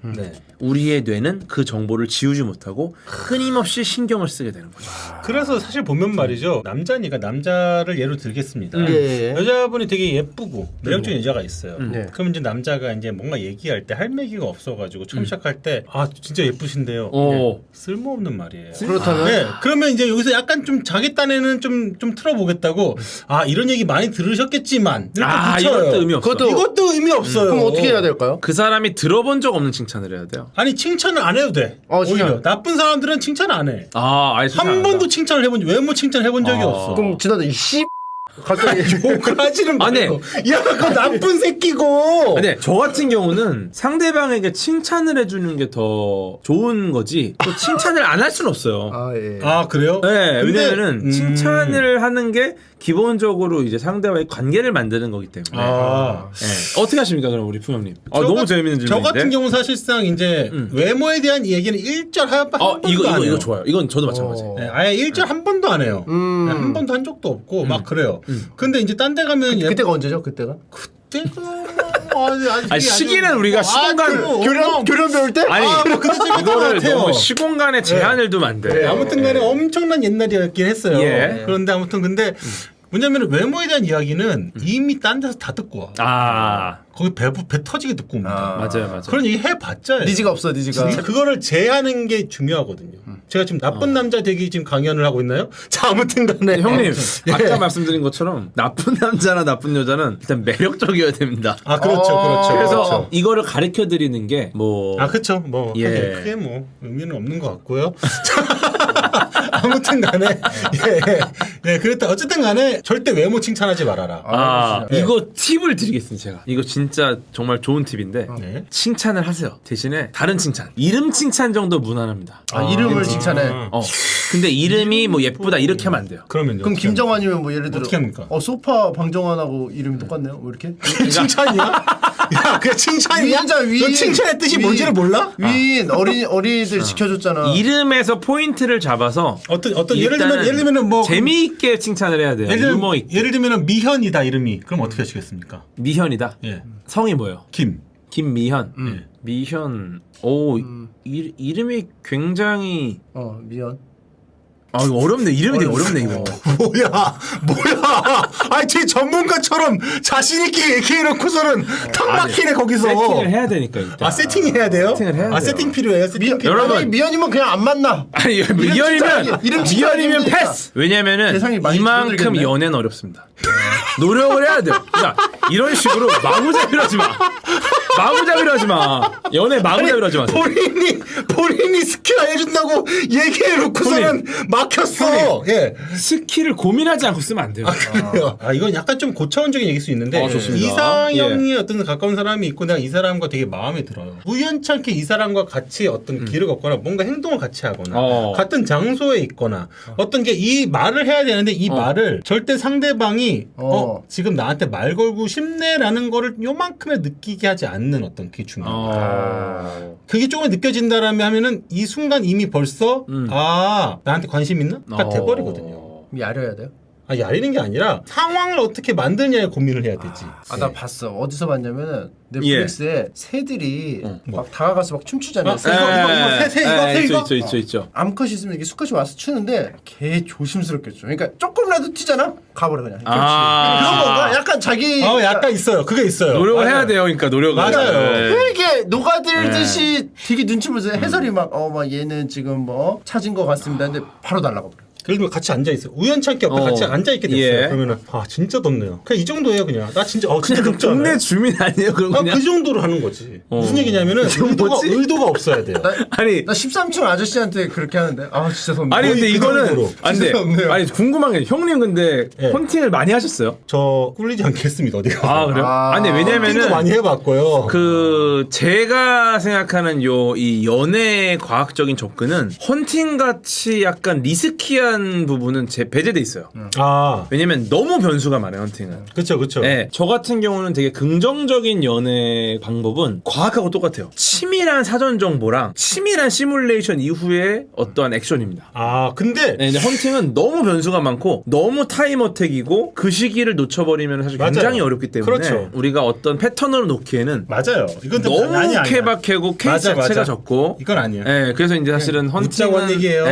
우리의 뇌는 그 정보를 지우지 못하고 끊임없이 신경을 쓰게 되는 거죠. 그래서 사실 보면 말이죠. 남자니까 남자를 예로 들겠습니다. 예. 여자분이 되게 예쁘고 매력적인 여자가 있어요. 네. 그럼 이제 남자가 이제 뭔가 얘기할 때 할 얘기가 없어가지고 처음 시작할 때 아 진짜 예쁘신데요. 이게 쓸모없는 말이에요. 그렇다면? 네. 그러면 이제 여기서 약간 좀 자기 딴에는 좀 틀어보겠다고 아 이런 얘기 많이 들으셨겠지만 이렇게 붙여요. 이것도 의미 없어. 이것도 의미 없어요. 그럼 어떻게 해야 될까요? 그 사람이 들어본 적 없는 칭찬을 해야 돼요. 아니 칭찬을 안 해도 돼. 오히려 나쁜 사람들은 칭찬 안 해. 아예 한 번도 칭찬을 해본 외모 칭찬 해본 적이 없어. 그럼 지나다 이씨 갑자기 욕을 하지는 아니. 말고 야 그거 나쁜 새끼고. 근데 저 같은 경우는 상대방에게 칭찬을 해주는 게 더 좋은 거지 또 칭찬을 안 할 수는 없어요. 예. 아 그래요? 네, 근데, 왜냐면은 칭찬을 하는 게 기본적으로 이제 상대와의 관계를 만드는 거기 때문에. 네. 어떻게 하십니까 그럼 우리 풍형님? 너무 재밌는 질문인데. 저 같은 경우 사실상 이제 외모에 대한 얘기는 1절 한 번도 안 해요. 이거 좋아요. 이건 저도 마찬가지. 네, 아예 1절 한 번도 안 해요. 네, 한 번도 한 적도 없고 막 그래요. 근데 이제 딴 데 가면 그때가 언제죠? 그때가? 아니, 시기는 우리가 시공간 교련 배울 때? 아니 그랬을 것 이거를 같아요. 너무 시공간에 제한을 두면 안 돼. 네, 아무튼간에 엄청난 옛날이었긴 했어요. 예. 그런데 아무튼 근데 뭐냐면 외모에 대한 이야기는 이미 딴 데서 다 듣고 와. 거기 배 터지게 듣고 옵니다. 맞아요. 그런 얘기 해봤자 니지가 없어, 니지가. 그거를 제하는 게 중요하거든요. 제가 지금 나쁜 남자 되기 지금 강연을 하고 있나요? 자, 아무튼간에 형님 아까 말씀드린 것처럼 나쁜 남자나 나쁜 여자는 일단 매력적이어야 됩니다. 아 그렇죠. 그래서 그렇죠. 이거를 가르쳐 드리는 게 뭐 그렇죠. 뭐 예. 크게 뭐 의미는 없는 것 같고요. 아무튼간에 예, 그랬다. 어쨌든간에 절대 외모 칭찬하지 말아라. 이거 팁을 드리겠습니다. 제가 이거 진짜 정말 좋은 팁인데 네. 칭찬을 하세요. 대신에 다른 칭찬, 이름 칭찬 정도 무난합니다. 이름을 칭찬해. 근데 이름이 뭐 예쁘다 이렇게 하면 안 돼요. 그러면요. 그럼 김정환이면 뭐 예를 들어 어떻게 합니까? 소파 방정환하고 이름이 똑같네요. 왜 이렇게? 칭찬이야? 야, 그게 칭찬이야? 너 칭찬의 뜻이 뭔지를 몰라? 위인 어린이들 지켜줬잖아. 이름에서 포인트를 잡아서 어떤 예를 들면 뭐 재미있게 칭찬을 해야 돼요. 유머 있게. 예를 들면 미현이다 이름이. 그럼 어떻게 하시겠습니까? 미현이다. 예. 성이 뭐예요? 김미현. 미현. 이름이 굉장히 미연. 이거 어렵네. 이름이 되게 어렵네 이거. 뭐야? 아니 제 전문가처럼 자신 있게 얘기해놓고서는 탁 막히네 거기서. 세팅을 해야 되니까 일단. 세팅해야 돼요? 세팅을 해야 돼요. 세팅 필요해요. 세팅 필요. 여러분 미연이면 그냥 안 만나. 아니 미연이면 패스. 왜냐면은 이만큼 줄어들겠네. 연애는 어렵습니다. 노력을 해야 돼요. 그러니까 이런 식으로 마구잡이로 하지 마. 마구잡이로 하지 마. 연애 마구잡이로 하지 마세요. 본인이 스킬 알려준다고 얘기해놓고서는 막혔어. 예. 스킬을 고민하지 않고 쓰면 안 돼요. 그래요. 이건 약간 좀 고차원적인 얘기일 수 있는데 좋습니다. 이상형이 어떤 가까운 사람이 있고 내가 이 사람과 되게 마음에 들어요. 우연찮게 이 사람과 같이 어떤 길을 걷거나 뭔가 행동을 같이 하거나 같은 장소에 있거나 어떤 게 이 말을 해야 되는데 이 말을 절대 상대방이 지금 나한테 말 걸고 싶네라는 거를 요만큼에 느끼게 하지 않는 않는 어떤 그게 중요합니다. 그게 조금 느껴진다라면 하면은 이 순간 이미 벌써 나한테 관심 있나? 가 돼버리거든요. 야려야 돼요? 야리는 게 아니라 상황을 어떻게 만드냐에 고민을 해야 되지. 나 봤어. 어디서 봤냐면은 넷플릭스에 새들이 막 다가가서 막 춤추잖아요. 이거 있죠. 암컷이 있으면 이게 수컷이 와서 추는데 개 조심스럽겠죠. 그러니까 조금이라도 튀잖아? 가버려 그냥. 그런 건가? 약간 자기 약간 있어요. 그게 있어요. 노력을 맞아요. 해야 돼요. 그러니까 노력을. 맞아요. 왜 이렇게 녹아들듯이 되게 눈치 보면서 해설이 막 얘는 지금 뭐 찾은 것 같습니다. 근데 바로 날라가 버려. 그리고 같이 앉아 있어요. 우연찮게 옆에 같이 앉아 있게 됐어요. 그러면은 진짜 덥네요. 그냥 이 정도예요, 그냥. 나 진짜 진짜 그냥 동네 주민 아니에요, 그럼 그냥. 그 정도로 하는 거지. 무슨 얘기냐면은 의도가 없어야 돼요. 나 13층 아저씨한테 그렇게 하는데 진짜 덥네. 아니 근데 이거는 아니 궁금한 게 형님 근데 헌팅을 많이 하셨어요? 저 꿀리지 않겠습니다, 어디가. 그래요? 아니 왜냐면은 헌팅도 많이 해봤고요. 제가 생각하는 이 연애 과학적인 접근은 헌팅 같이 약간 리스키한 부분은 배제돼 있어요. 왜냐면 너무 변수가 많아요, 헌팅은. 그렇죠. 네, 저 같은 경우는 되게 긍정적인 연애 방법은 과학하고 똑같아요. 치밀한 사전 정보랑 치밀한 시뮬레이션 이후에 어떠한 액션입니다. 근데 네, 헌팅은 너무 변수가 많고 너무 타임 어택이고 그 시기를 놓쳐버리면 사실 굉장히 어렵기 때문에 우리가 어떤 패턴으로 놓기에는 맞아요. 이건 너무 케바케고 케이스 자체가 적고 이건 아니에요. 네, 그래서 이제 사실은 헌팅은 얘기예요.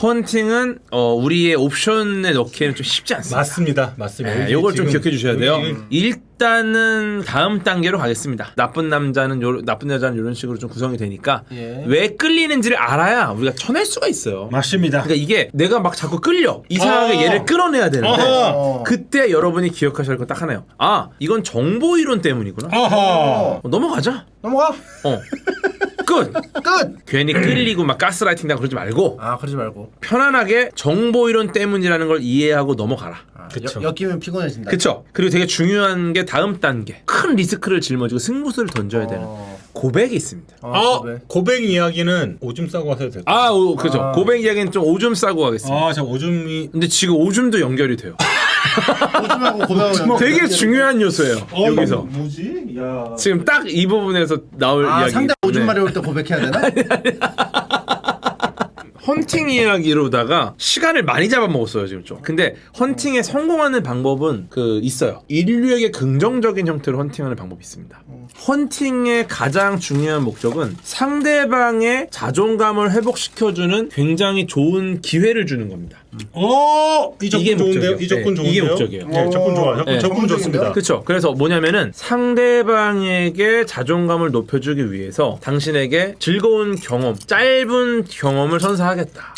헌팅은 우리의 옵션에 넣기에는 좀 쉽지 않습니다. 맞습니다. 이걸 좀 기억해 주셔야 돼요. 일단은 다음 단계로 가겠습니다. 나쁜 남자는 나쁜 여자는 이런 식으로 좀 구성이 되니까 왜 끌리는지를 알아야 우리가 쳐낼 수가 있어요. 맞습니다. 그러니까 이게 내가 막 자꾸 끌려 이상하게 얘를 끌어내야 되는데 그때 여러분이 기억하셔야 할 건 딱 하나요. 이건 정보 이론 때문이구나. 넘어가자. 넘어가. 끝. 괜히 끌리고 막 가스라이팅 당하고 그러지 말고. 그러지 말고. 편안하게 정보 이론 때문이라는 걸 이해하고 넘어가라. 그쵸. 엮이면 피곤해진다. 그쵸. 그리고 되게 중요한 게 다음 단계. 큰 리스크를 짊어지고 승부수를 던져야 되는 고백이 있습니다. 고백 이야기는 오줌 싸고 와서 해도 돼요. 그죠. 고백 이야기는 좀 오줌 싸고 가겠습니다. 저 오줌이. 근데 지금 오줌도 연결이 돼요. 오줌하고 고백하고 되게 중요한 요소예요. 여기서. 뭐지? 지금 딱 이 부분에서 나올 이야기. 상대 오줌 마려울 때 고백해야 되나? 헌팅 이야기로다가 시간을 많이 잡아먹었어요 지금 좀. 근데 헌팅에 성공하는 방법은 있어요. 인류에게 긍정적인 형태로 헌팅하는 방법이 있습니다. 헌팅의 가장 중요한 목적은 상대방의 자존감을 회복시켜주는 굉장히 좋은 기회를 주는 겁니다. 이 접근 좋은데요? 이 접근 좋은데요? 이게 목적이에요. 접근 좋아. 접근 좋습니다. 그렇죠. 그래서 뭐냐면은 상대방에게 자존감을 높여주기 위해서 당신에게 즐거운 경험, 짧은 경험을 선사하겠다.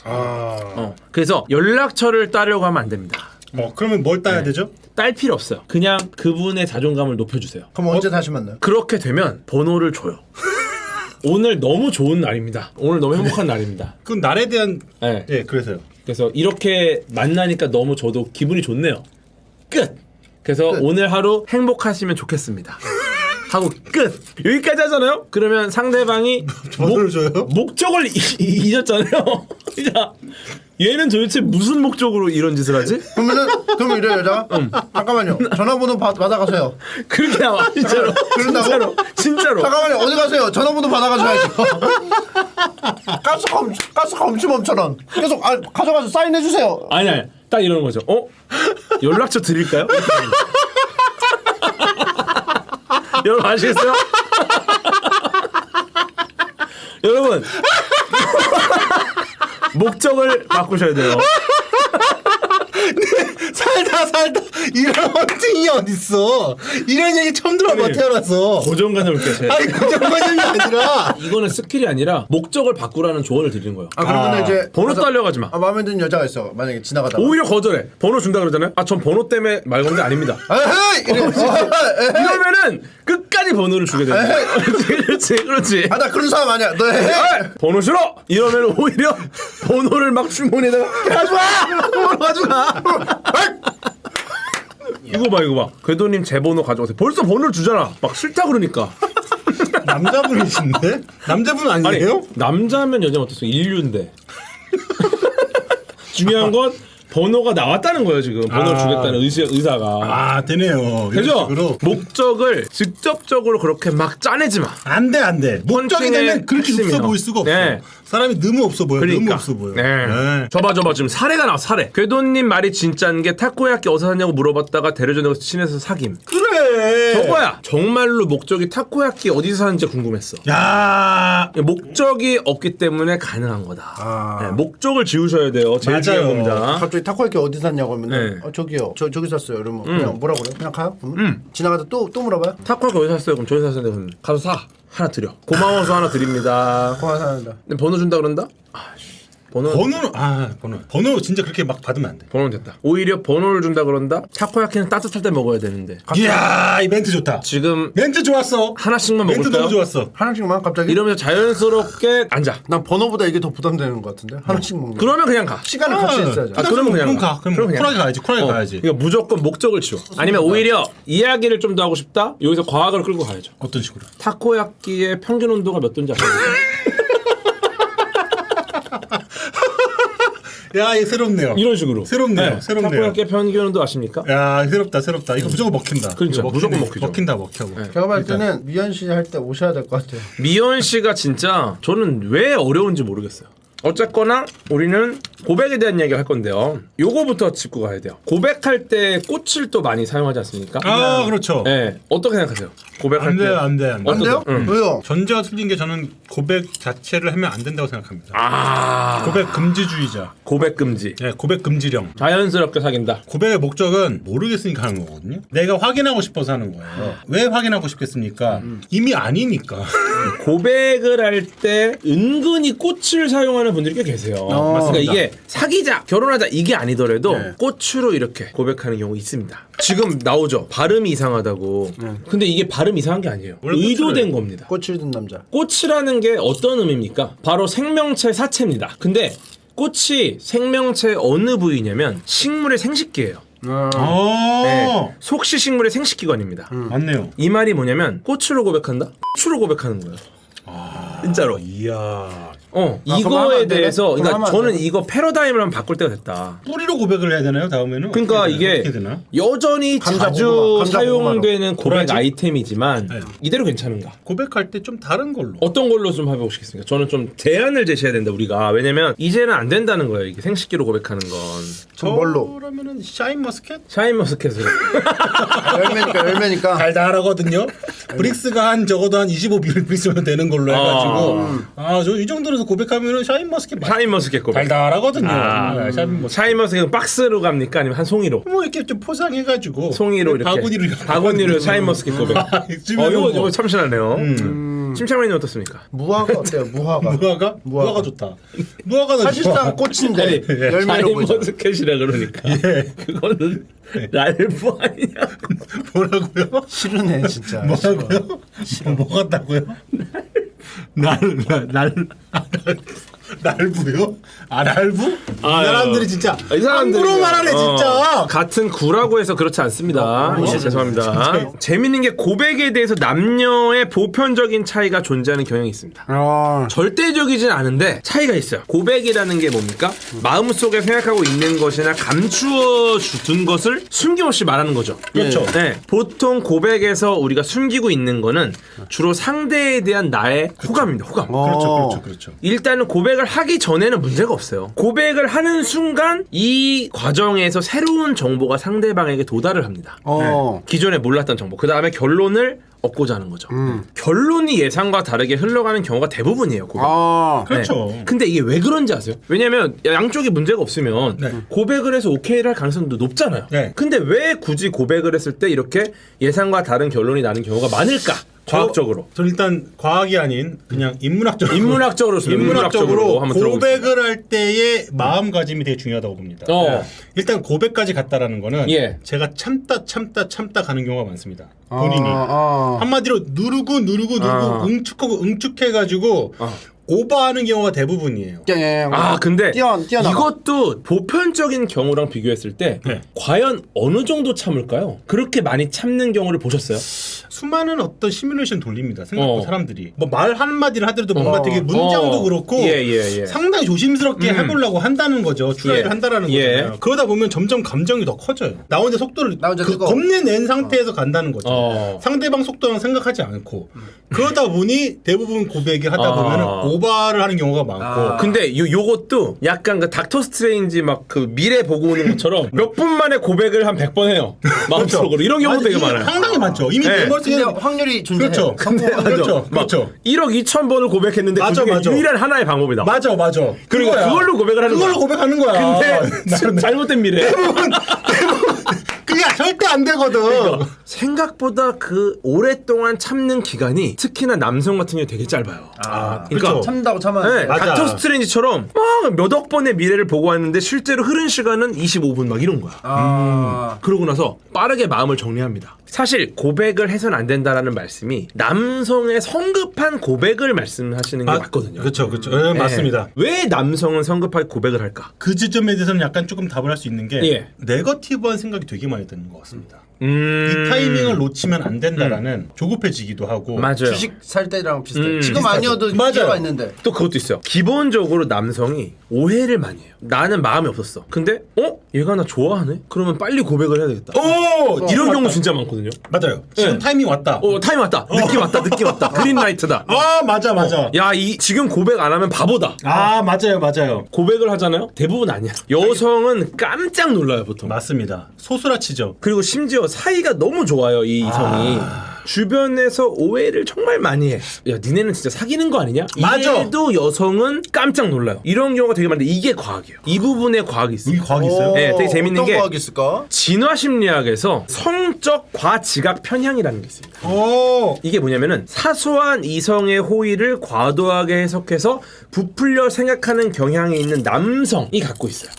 그래서 연락처를 따려고 하면 안 됩니다. 그러면 뭘 따야 되죠? 딸 필요 없어요. 그냥 그분의 자존감을 높여주세요. 그럼 언제 다시 만나요? 그렇게 되면 번호를 줘요. 오늘 너무 좋은 날입니다. 오늘 너무 행복한 날입니다. 그 날에 대한 그래서요. 그래서 이렇게 만나니까 너무 저도 기분이 좋네요. 끝. 그래서 오늘 하루 행복하시면 좋겠습니다. 하고 끝. 여기까지 하잖아요. 그러면 상대방이 번호를 줘요? 목적을 잊었잖아요. 그러니까 얘는 도대체 무슨 목적으로 이런 짓을 하지? 그럼 이래요 여자가? 잠깐만요. 전화번호 받아가세요. 그렇게 나와 진짜로. 그런다고? 진짜로. 잠깐만요. 어디 가세요? 전화번호 받아가셔야죠. 가스검침범처럼 계속 가져가서 사인해주세요. 아니 딱 이러는 거죠. 연락처 드릴까요? 여러분 아시겠어요? 여러분 목적을 바꾸셔야 돼요. 살다 이런 헌팅이 어딨어. 이런 얘기 처음 들어봐 태어나서. 고정관념을 깨세요. 고정관념이 아니라 이거는 스킬이 아니라 목적을 바꾸라는 조언을 드리는 거예요. 그러면 이제 번호 딸려가지 마. 마음에 드는 여자가 있어. 만약에 지나가다가 오히려 거절해. 번호 준다 그러잖아요. 전 번호 때문에 말 건 게 아닙니다. 이러면은 끝까지 번호를 주게 돼요. 그렇지. 나 그런 사람 아니야. 너 번호 싫어. 이러면 오히려 번호를 막 주머니에다가 가져가. 이거 봐. 궤도님 제 번호 가져가세요. 벌써 번호를 주잖아. 막 싫다 그러니까. 남자분이신데? 남자분 아니에요? 남자면 여자면 어떻어? 인류인데. 중요한 건 번호가 나왔다는 거예요 지금. 번호를 주겠다는 의사가. 아 되네요. 그죠? 식으로. 목적을 직접적으로 그렇게 막 짜내지 마. 안돼. 목적이 되면 그렇게 핵심이에요. 없어 보일 수가 없어. 네. 사람이 너무 없어 보여. 그러니까. 너무 없어 보여. 네. 저봐 지금 사례가 나와 사례. 궤도님 말이 진짜인 게 타코야끼 어디서 샀냐고 물어봤다가 데려줘서 친해서 사김. 그래. 저거야. 정말로 목적이 타코야끼 어디서 사는지 궁금했어. 야. 목적이 없기 때문에 가능한 거다. 네, 목적을 지우셔야 돼요. 제일 맞아요. 중요한 겁니다. 갑자기 타코야끼 어디 샀냐고 하면 네. 저기요 저기 샀어요. 이러면 그냥 뭐라 그래요? 그냥 가요? 지나가다 또 물어봐요? 타코야끼 어디서 샀어요? 그럼 저기 샀는데 그럼 가서 사. 하나 드려. 고마워서 하나 드립니다. 고맙습니다. 근데 번호 준다 그런다? 번호 진짜 그렇게 막 받으면 안 돼. 번호는 됐다. 오히려 번호를 준다 그런다? 타코야끼는 따뜻할 때 먹어야 되는데. 이야 이 멘트 좋다. 지금 멘트 좋았어. 하나씩만 멘트 먹을까요? 너무 좋았어. 하나씩만 갑자기? 이러면서 자연스럽게 앉아. 난 번호보다 이게 더 부담되는 것 같은데 하나씩 먹는. 그러면 그냥 가. 시간을 같이 있어야죠. 그러면 그냥 가. 그럼 그냥 쿨하게 가야지. 쿨하게 가야지. 그러니까 무조건 목적을 지워. 아니면 오히려 이야기를 좀 더 하고 싶다? 여기서 과학을 끌고 가야죠. 어떤 식으로? 타코야끼의 평균 온도가 몇 도인지 아세요? 야, 이거 새롭네요. 이런 식으로. 새롭네요. 새롭네요. 타코야끼의 평균 온도 아십니까? 야, 새롭다. 이거 무조건 먹힌다. 그렇죠. 이거 무조건 먹히네. 먹히죠. 먹힌다. 제가 봤을 때는 미연 씨 할 때 오셔야 될 것 같아요. 미연 씨가 진짜 저는 왜 어려운지 모르겠어요. 어쨌거나 우리는 고백에 대한 이야기를 할 건데요. 요거부터 짚고 가야 돼요. 고백할 때 꽃을 또 많이 사용하지 않습니까? 아, 그렇죠. 네. 어떻게 생각하세요? 고백할 때. 안 돼. 안 돼요? 응. 왜요? 전제가 틀린 게 저는 고백 자체를 하면 안 된다고 생각합니다. 아. 고백 금지주의자. 고백 금지. 네, 고백 금지령. 자연스럽게 사귄다. 고백의 목적은 모르겠으니까 하는 거거든요. 내가 확인하고 싶어서 하는 거예요. 왜 확인하고 싶겠습니까? 이미 아니니까. 고백을 할 때 은근히 꽃을 사용하는 분들이 꽤 계세요. 그러니까 이게 사귀자, 결혼하자 이게 아니더라도 네. 꽃으로 이렇게 고백하는 경우 있습니다. 지금 나오죠. 발음이 이상하다고. 근데 이게 발음 이상한 게 아니에요. 원래 의도된 겁니다. 꽃을 든 남자. 꽃이라는 게 어떤 의미입니까? 바로 생명체 사체입니다. 근데 꽃이 생명체 어느 부위냐면 식물의 생식기예요. 네, 속시식물의 생식기관입니다. 맞네요. 이 말이 뭐냐면 꽃으로 고백한다? 꽃으로 고백하는 거예요. 진짜로. 이야. 그럼 하면 이거에 안 되네? 대해서 그럼 그러니까 하면 안 저는 되네? 이거 패러다임을 한번 바꿀 때가 됐다. 뿌리로 고백을 해야 되나요? 다음에는? 그러니까 어떻게 이게 어떻게 되나? 여전히 감자 자주 고구마, 감자 사용되는 고백 도라지? 아이템이지만 네. 이대로 괜찮은가? 고백할 때 좀 다른 걸로. 어떤 걸로 좀 해보시겠습니까? 저는 좀 제안을 제시해야 된다 우리가. 왜냐면 이제는 안 된다는 거예요. 이게 생식기로 고백하는 건. 뭘로? 저라면은 샤인머스켓? 샤인머스켓으로. 열매니까. 달달하거든요. 브릭스가 한 적어도 한 25브릭스면 되는 걸로 해가지고 저 이 정도에서 고백하면은 샤인머스켓 샤인머스켓 고백. 달달하거든요. 아. 샤인머스켓. 샤인머스켓은 박스로 갑니까? 아니면 한 송이로? 뭐 이렇게 좀 포장해가지고 송이로 이렇게. 바구니로 샤인머스켓 고백. 이거 참신하네요. 침착맨이 어떻습니까? 무화과 어때요? 무화과. 무화과 좋다. 무화과도 사실상 꽃인데 열매로 보죠. 샤인머스켓이라 그러니까. 그거는 랄프 아니냐? 뭐라고요? 싫으네 진짜. 뭐라고요? 뭐 같다고요? 날부요? 날부? 이 사람들이 진짜 이 사람들이 함부로 말하네 진짜. 같은 구라고 해서 그렇지 않습니다. 죄송합니다. 재밌는 게 고백에 대해서 남녀의 보편적인 차이가 존재하는 경향이 있습니다. 절대적이진 않은데 차이가 있어요. 고백이라는 게 뭡니까? 마음속에 생각하고 있는 것이나 감추어 둔 것을 숨김없이 말하는 거죠. 그렇죠. 네. 보통 고백에서 우리가 숨기고 있는 거는 주로 상대에 대한 나의 호감입니다. 호감. 그렇죠. 일단은 고백을 하기 전에는 문제가 없어요. 고백을 하는 순간 이 과정에서 새로운 정보가 상대방에게 도달을 합니다. 기존에 몰랐던 정보. 그 다음에 결론을 얻고자 하는 거죠. 결론이 예상과 다르게 흘러가는 경우가 대부분이에요. 고백. 그렇죠. 네. 근데 이게 왜 그런지 아세요? 왜냐면 양쪽이 문제가 없으면 고백을 해서 오케이를 할 가능성도 높잖아요. 근데 왜 굳이 고백을 했을 때 이렇게 예상과 다른 결론이 나는 경우가 많을까? 과학적으로. 저 일단 과학이 아닌 그냥 인문학적으로 인문학적으로 한번 고백을 할 때의 마음가짐이 되게 중요하다고 봅니다. 일단 고백까지 갔다라는 거는 제가 참다 가는 경우가 많습니다. 본인이 한마디로 누르고 응축해가지고 오버하는 경우가 대부분이에요. 근데 뛰어나가. 이것도 보편적인 경우랑 비교했을 때 과연 어느 정도 참을까요? 그렇게 많이 참는 경우를 보셨어요? 수많은 어떤 시뮬레이션 돌립니다. 생각보다 사람들이 뭐 말 한마디를 하더라도 뭔가 되게 문장도 그렇고 상당히 조심스럽게 해보려고 한다는 거죠. 추라이를 한다라는 거잖아요. 그러다 보면 점점 감정이 더 커져요. 나 혼자 속도를 겁내낸 상태에서 간다는 거죠. 상대방 속도랑 생각하지 않고 그러다 보니 대부분 고백이 하다 보면 오바를 하는 경우가 많고. 근데 요것도 약간 그 닥터 스트레인지 막 그 미래 보고 오는 것처럼 몇 분 만에 고백을 한 100번 해요. 마음속으로. 이런 경우도 되게 많아요. 상당히 많죠. 이미 내 머릿속에 확률이 존재해요. 그렇죠. 그렇죠. 1억 2천 번을 고백했는데 그중에 유일한 하나의 방법이다. 맞아. 그러니까 그걸로 고백을 하는 거야. 그걸로 고백하는 거야. 근데 잘못된 미래. 그게 절대 안 되거든. 그러니까 생각보다 그 오랫동안 참는 기간이 특히나 남성 같은 경우 되게 짧아요. 그러니까 그렇죠. 참다고 참아야 돼. 닥터 스트레인지처럼 막 몇 억 번의 미래를 보고 왔는데 실제로 흐른 시간은 25분 막 이런 거야. 그러고 나서 빠르게 마음을 정리합니다. 사실 고백을 해서는 안 된다라는 말씀이 남성의 성급한 고백을 말씀하시는 게 맞거든요. 그렇죠. 네, 맞습니다. 왜 남성은 성급하게 고백을 할까? 그 지점에 대해서는 약간 조금 답을 할 수 있는 게 네거티브한 생각이 되게 많이 드는 것 같습니다. 이 타이밍을 놓치면 안 된다라는 조급해지기도 하고. 맞아요. 주식 살 때랑 비슷해. 지금 아니어도 기회가 있는데. 또 그것도 있어요. 기본적으로 남성이 오해를 많이 해요. 나는 마음이 없었어. 근데 얘가 나 좋아하네? 그러면 빨리 고백을 해야 되겠다. 이런 경우 진짜 많거든요. 맞아요. 지금 타이밍 왔다. 타이밍 왔다. 느낌 왔다. 그린라이트다. 맞아. 야, 지금 고백 안 하면 바보다. 맞아요. 고백을 하잖아요. 대부분 아니야. 여성은 깜짝 놀라요, 보통. 맞습니다. 소스라치죠. 그리고 심지어 사이가 너무 좋아요, 이 이성이. 주변에서 오해를 정말 많이 해. 야, 니네는 진짜 사귀는 거 아니냐? 맞아. 이래도 여성은 깜짝 놀라요. 이런 경우가 되게 많은데 이게 과학이에요. 이 부분에 과학이 있어요. 여기 과학이 있어요? 네, 되게 재밌는 어떤 게 과학이 있을까? 진화 심리학에서 성적 과지각 편향이라는 게 있습니다. 이게 뭐냐면은 사소한 이성의 호의를 과도하게 해석해서 부풀려 생각하는 경향이 있는 남성이 갖고 있어요.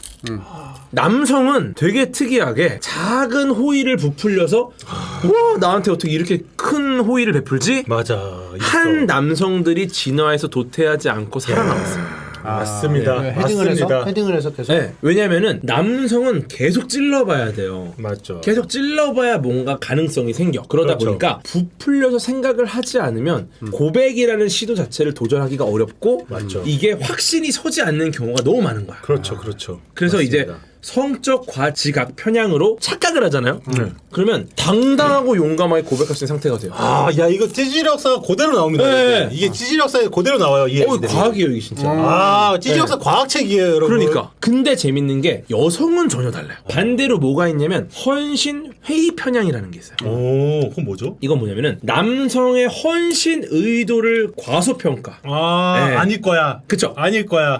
남성은 되게 특이하게 작은 호의를 부풀려서 와, 나한테 어떻게 이렇게 큰 호의를 베풀지? 맞아. 한 남성들이 진화해서 도태하지 않고 살아남았어요. 맞습니다. 헤딩을 해서 계속. 네, 왜냐면은 남성은 계속 찔러봐야 돼요. 맞죠. 계속 찔러봐야 뭔가 가능성이 생겨. 그러다 보니까 부풀려서 생각을 하지 않으면 고백이라는 시도 자체를 도전하기가 어렵고 이게 확신이 서지 않는 경우가 너무 많은 거야. 그렇죠. 그래서 맞습니다. 이제 성적 과지각 편향으로 착각을 하잖아요. 그러면 당당하고 용감하게 고백할 수 있는 상태가 돼요. 야, 이거 찌질 역사가 그대로 나옵니다. 네. 이게 찌질 역사에 그대로 나와요. 과학이에요, 이게 진짜. 찌질 역사 과학책이에요, 여러분. 그러니까. 근데 재밌는 게 여성은 전혀 달라요. 반대로 뭐가 있냐면 헌신 회의 편향이라는 게 있어요. 그건 뭐죠? 이건 뭐냐면은 남성의 헌신 의도를 과소평가. 아닐 거야. 그쵸? 아닐 거야.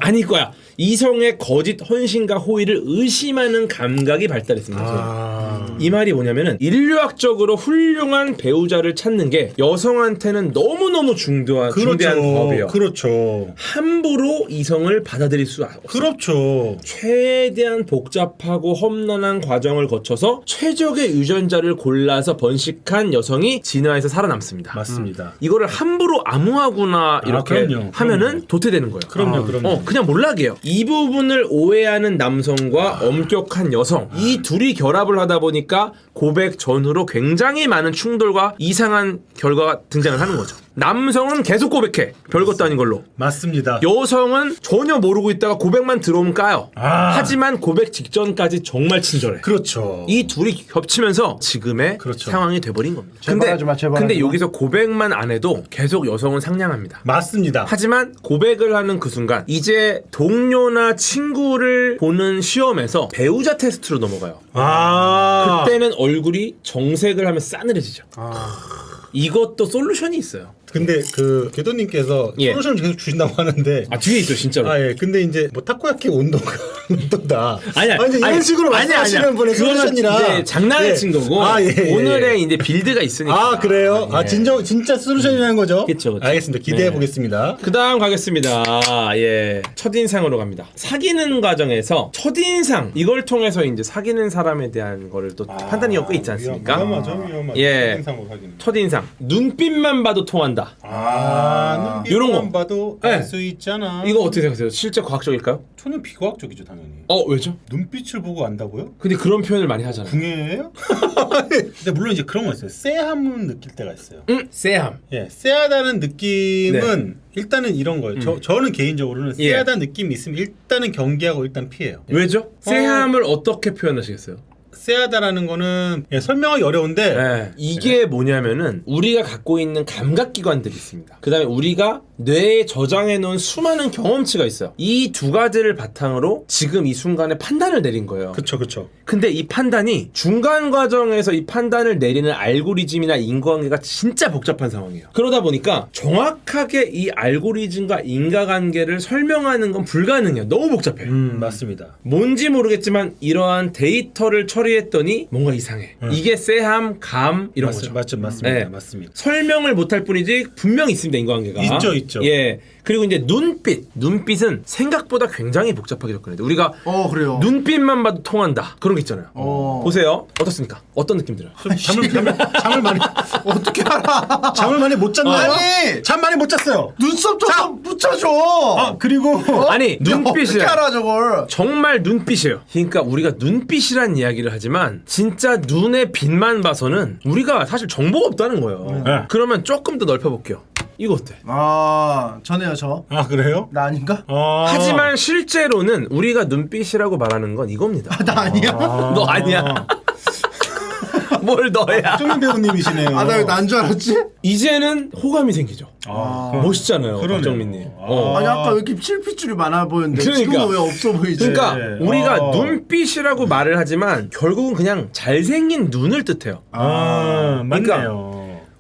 이성의 거짓 헌신과 호의를 의심하는 감각이 발달했습니다. 이 말이 뭐냐면은 인류학적으로 훌륭한 배우자를 찾는 게 여성한테는 너무너무 중대한 과업이에요. 그렇죠. 함부로 이성을 받아들일 수 없어요. 그렇죠. 최대한 복잡하고 험난한 과정을 거쳐서 최적의 유전자를 골라서 번식한 여성이 진화해서 살아남습니다. 맞습니다. 이거를 함부로 아무하구나 이렇게 하면은 도태되는 거예요. 그럼요. 그냥 몰락이에요. 이 부분을 오해하는 남성과 엄격한 여성, 이 둘이 결합을 하다 보니까 고백 전후로 굉장히 많은 충돌과 이상한 결과가 등장을 하는 거죠. 남성은 계속 고백해. 별것도 아닌 걸로. 맞습니다. 여성은 전혀 모르고 있다가 고백만 들어오면 까요. 하지만 고백 직전까지 정말 친절해. 그렇죠. 이 둘이 겹치면서 지금의 상황이 돼버린 겁니다. 근데 여기서 고백만 안 해도 계속 여성은 상냥합니다. 맞습니다. 하지만 고백을 하는 그 순간 이제 동료나 친구를 보는 시험에서 배우자 테스트로 넘어가요. 그때는 얼굴이 정색을 하면 싸늘해지죠. 이것도 솔루션이 있어요. 근데 그 궤도님께서 솔루션을 계속 주신다고 하는데 뒤에 있죠 진짜로. 근데 이제 뭐 타코야키 온도다. 아니야. 이런 식으로 말씀하시는 분의 솔루션이라 장난을 친 거고 오늘의 이제 빌드가 있으니까. 그래요? 진짜 솔루션이라는 거죠? 그렇죠. 알겠습니다. 기대해 보겠습니다. 그다음 가겠습니다. 첫인상으로 갑니다. 사귀는 과정에서 첫인상 이걸 통해서 이제 사귀는 사람에 대한 거를 또 판단이 꽤 있지 않습니까? 위험하죠. 첫인상. 세함 눈빛만 봐도 통한다. 요런 눈빛만 거. 봐도 네. 알 수 있잖아. 이거 어떻게 생각하세요? 실제 과학적일까요? 저는 비과학적이죠 당연히. 왜죠? 눈빛을 보고 안다고요? 근데 그런 표현을 많이 하잖아요. 궁예예요? 근데 물론 이제 그런 거 있어요. 쎄함은 느낄 때가 있어요. 세함. 예, 쎄하다는 느낌은 일단은 이런 거예요. 저는 개인적으로는 예. 쎄하다는 느낌이 있으면 일단은 경계하고 일단 피해요. 왜죠? 세함을 어떻게 표현하시겠어요? 쎄하다라는 거는 설명하기 어려운데 네. 이게 뭐냐면은 우리가 갖고 있는 감각기관들이 있습니다. 그 다음에 우리가 뇌에 저장해 놓은 수많은 경험치가 있어요. 이 두 가지를 바탕으로 지금 이 순간에 판단을 내린 거예요. 그쵸. 근데 이 판단이 중간 과정에서 이 판단을 내리는 알고리즘이나 인과관계가 진짜 복잡한 상황이에요. 그러다 보니까 정확하게 이 알고리즘과 인과관계를 설명하는 건 불가능해요. 너무 복잡해요. 맞습니다. 뭔지 모르겠지만 이러한 데이터를 처리했더니 뭔가 이상해. 이게 쎄함, 감 이런 거죠. 맞습니다. 네. 맞습니다. 설명을 못할 뿐이지 분명히 있습니다. 인과관계가. 있죠. 예. 그리고 이제 눈빛은 생각보다 굉장히 복잡하게 접근해야 돼. 우리가 그래요. 눈빛만 봐도 통한다. 그런 게 있잖아요. 보세요. 어떻습니까? 어떤 느낌 들어요? 잠을 많이 어떻게 알아? 잠을 많이 못 잤나요? 아니! 잠 많이 못 잤어요. 눈썹 좀 붙여줘. 그리고 아니 어떻게 눈빛이야. 알아 저걸? 정말 눈빛이에요. 그러니까 우리가 눈빛이란 이야기를 하지만 진짜 눈의 빛만 봐서는 우리가 사실 정보가 없다는 거예요. 네. 그러면 조금 더 넓혀볼게요. 이거 어때? 저네요 저. 그래요? 나 아닌가? 하지만 실제로는 우리가 눈빛이라고 말하는 건 이겁니다. 나 아니야? 너 아니야. 뭘 너야? 박정민 배우님이시네요. 나 왜 난 줄 알았지? 이제는 호감이 생기죠. 멋있잖아요, 그러네요. 박정민님. 아니 아까 왜 이렇게 칠핏줄이 많아 보였는데 그러니까. 지금은 왜 없어 보이지? 그러니까 네. 우리가 눈빛이라고 말을 하지만 결국은 그냥 잘생긴 눈을 뜻해요. 맞네요.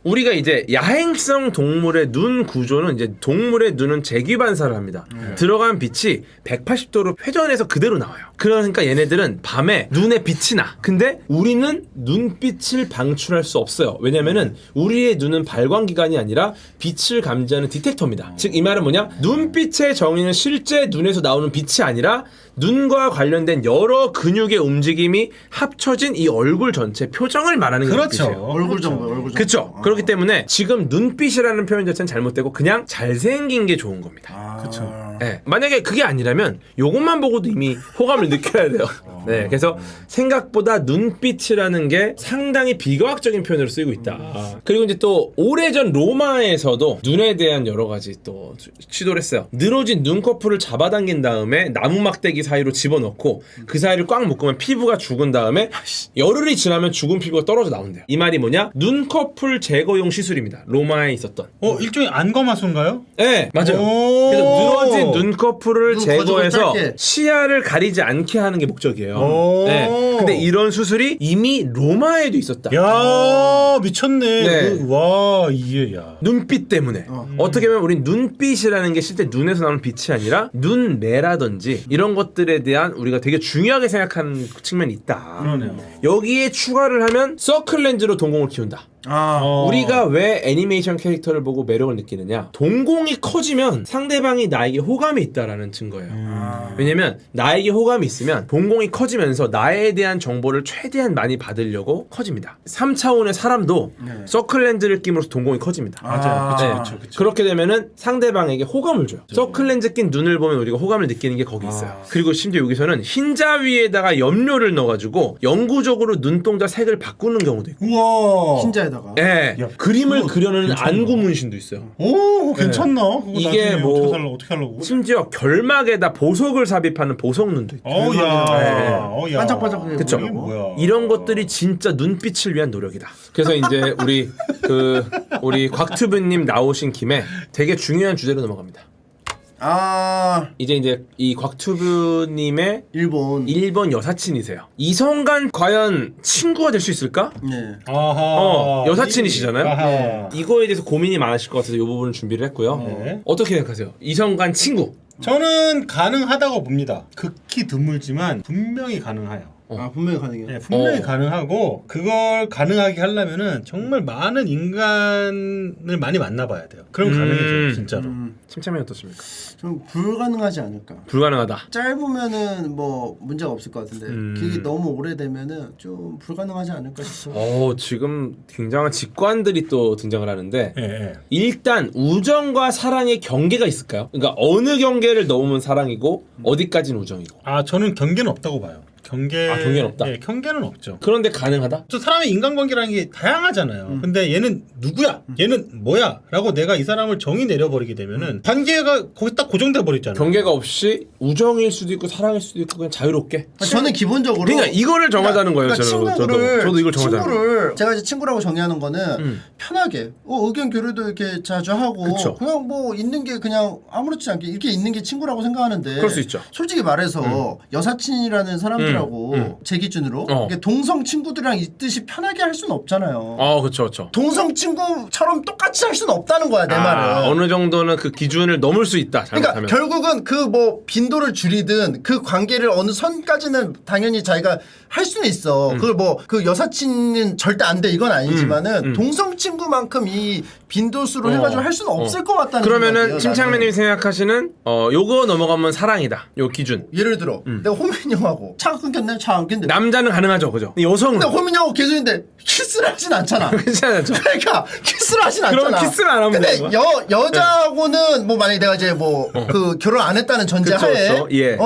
우리가 이제 야행성 동물의 눈 구조는 이제 동물의 눈은 재귀반사를 합니다. 들어간 빛이 180도로 회전해서 그대로 나와요. 그러니까 얘네들은 밤에 눈에 빛이 나. 근데 우리는 눈빛을 방출할 수 없어요. 왜냐면은 우리의 눈은 발광기관이 아니라 빛을 감지하는 디텍터입니다. 즉 이 말은 뭐냐? 눈빛의 정의는 실제 눈에서 나오는 빛이 아니라 눈과 관련된 여러 근육의 움직임이 합쳐진 이 얼굴 전체 표정을 말하는 게 그렇죠. 눈빛이에요. 얼굴 정보, 얼굴 정보. 그렇죠. 그렇기 때문에 지금 눈빛이라는 표현 자체는 잘못되고 그냥 잘생긴 게 좋은 겁니다. 그렇죠. 네. 만약에 그게 아니라면 요것만 보고도 이미 호감을 느껴야 돼요. 네. 그래서 생각보다 눈빛이라는 게 상당히 비과학적인 표현으로 쓰이고 있다. 그리고 이제 또 오래전 로마에서도 눈에 대한 여러 가지 또 시도를 했어요. 늘어진 눈꺼풀을 잡아당긴 다음에 나무 막대기 사이로 집어넣고 그 사이를 꽉 묶으면 피부가 죽은 다음에 열흘이 지나면 죽은 피부가 떨어져 나온대요. 이 말이 뭐냐? 눈꺼풀 제거용 시술입니다. 로마에 있었던. 일종의 안검하수인가요? 네, 맞아요. 오. 그래서 늘어진 눈꺼풀을 눈 제거해서 거저를 짧게. 시야를 가리지 않게 하는 게 목적이에요. 오. 네. 근데 이런 수술이 이미 로마에도 있었다. 야 미쳤네. 네. 와 이게 야. 눈빛 때문에. 어떻게 보면 우린 눈빛이라는 게 실제 눈에서 나오는 빛이 아니라 눈매라든지 이런 것들에 대한 우리가 되게 중요하게 생각하는 측면이 있다. 그러네요. 여기에 추가를 하면 서클렌즈로 동공을 키운다. 우리가 왜 애니메이션 캐릭터를 보고 매력을 느끼느냐? 동공이 커지면 상대방이 나에게 호감이 있다라는 증거예요. 왜냐면 나에게 호감이 있으면 동공이 커지면서 나에 대한 정보를 최대한 많이 받으려고 커집니다. 3차원의 사람도 서클렌즈를 끼면서 동공이 커집니다. 맞아요. 네. 그렇게 되면은 상대방에게 호감을 줘요. 서클렌즈 낀 눈을 보면 우리가 호감을 느끼는 게 거기 있어요. 그리고 심지어 여기서는 흰자 위에다가 염료를 넣어가지고 영구적으로 눈동자 색을 바꾸는 경우도 있고. 우와. 흰자에다가. 예. 야, 그림을 그거 그려내는 괜찮나? 안구 문신도 있어요. 오 괜찮나? 그거 이게 나중에 뭐- 어떻게 하려고? 심지어 결막에다 보석을 삽입하는 보석눈도 있고. 어야. 네. 야. 반짝반짝해 그쵸. 이게 뭐야? 이런 것들이 진짜 눈빛을 위한 노력이다. 그래서 이제 우리 곽튜브님 나오신 김에 되게 중요한 주제로 넘어갑니다. 이제 이 곽튜브님의 일본 여사친이세요. 이성간 과연 친구가 될 수 있을까? 네. 여사친이시잖아요. 아하. 이거에 대해서 고민이 많으실 것 같아서 이 부분을 준비를 했고요. 네. 어떻게 생각하세요? 이성간 친구. 저는 가능하다고 봅니다. 극히 드물지만 분명히 가능해요. 분명히 가능해요. 네, 분명히 가능하고 그걸 가능하게 하려면은 정말 많은 인간을 많이 만나봐야 돼요. 그럼 가능해져요, 진짜로. 침착맨 어떻습니까? 좀 불가능하지 않을까. 불가능하다. 짧으면은 뭐 문제가 없을 것 같은데 그게 너무 오래되면은 좀 불가능하지 않을까 싶어요. 지금 굉장한 직관들이 또 등장을 하는데 예. 일단 우정과 사랑의 경계가 있을까요? 그러니까 어느 경계를 넘으면 사랑이고 어디까지는 우정이고. 저는 경계는 없다고 봐요. 경계는 없다? 네, 경계는 없죠. 그런데 가능하다? 또 사람의 인간관계라는 게 다양하잖아요. 근데 얘는 누구야? 얘는 뭐야? 라고 내가 이 사람을 정의 내려버리게 되면은 관계가 거기 딱 고정돼 버리잖아요. 경계가 없이 우정일 수도 있고 사랑일 수도 있고 그냥 자유롭게. 저는 기본적으로 그러니까 이거를 정하자는 거예요. 친구를 저도 이걸 정하자는 거예요. 친구를 제가 이제 친구라고 정의하는 거는 편하게 의견 교류도 이렇게 자주 하고 그쵸. 그냥 뭐 있는 게 그냥 아무렇지 않게 이렇게 있는 게 친구라고 생각하는데 그럴 수 있죠. 솔직히 말해서 여사친이라는 사람들하고 제 기준으로 이게 동성 친구들이랑 있듯이 편하게 할 수는 없잖아요. 그렇죠. 동성 친구처럼 똑같이 할 수는 없다는 거야, 내 말은. 어느 정도는 그 기준을 넘을 수 있다. 잘못하면. 그러니까 결국은 그 뭐 빈도를 줄이든 그 관계를 어느 선까지는 당연히 자기가 할 수는 있어. 그걸 뭐 그 여사친은 절대 안 돼 이건 아니지만은 동성 친구만큼 이 빈도수로 해가지고 할 수는 없을 것 같다는 그러면은 생각이에요, 침착맨님이 생각하시는 요거 넘어가면 사랑이다. 요 기준. 예를 들어 내가 호민이 형하고 차가 끊겼네, 차 안 끊겼네. 남자는 가능하죠, 그죠? 근데 여성은 근데 호민이 형하고 계속인데 키스를 하진 않잖아. 괜찮죠. 그러니까 키스를 하진 않잖아. 그럼 키스를 안 하면 근데 되는 거야? 여자하고는 뭐 만약에 내가 이제 뭐 그 결혼 안 했다는 전제하에 그쵸. 예.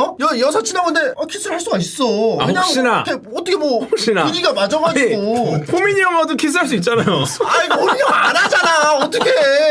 여사친하고 근데 키스를 할 수가 있어. 그냥 혹시나. 어떻게 뭐 혹시나. 분위기가 맞아가지고. 호민이 형하고도 키스할 수 있잖아요. 아이 호민이 형 안 하잖아. 어떻게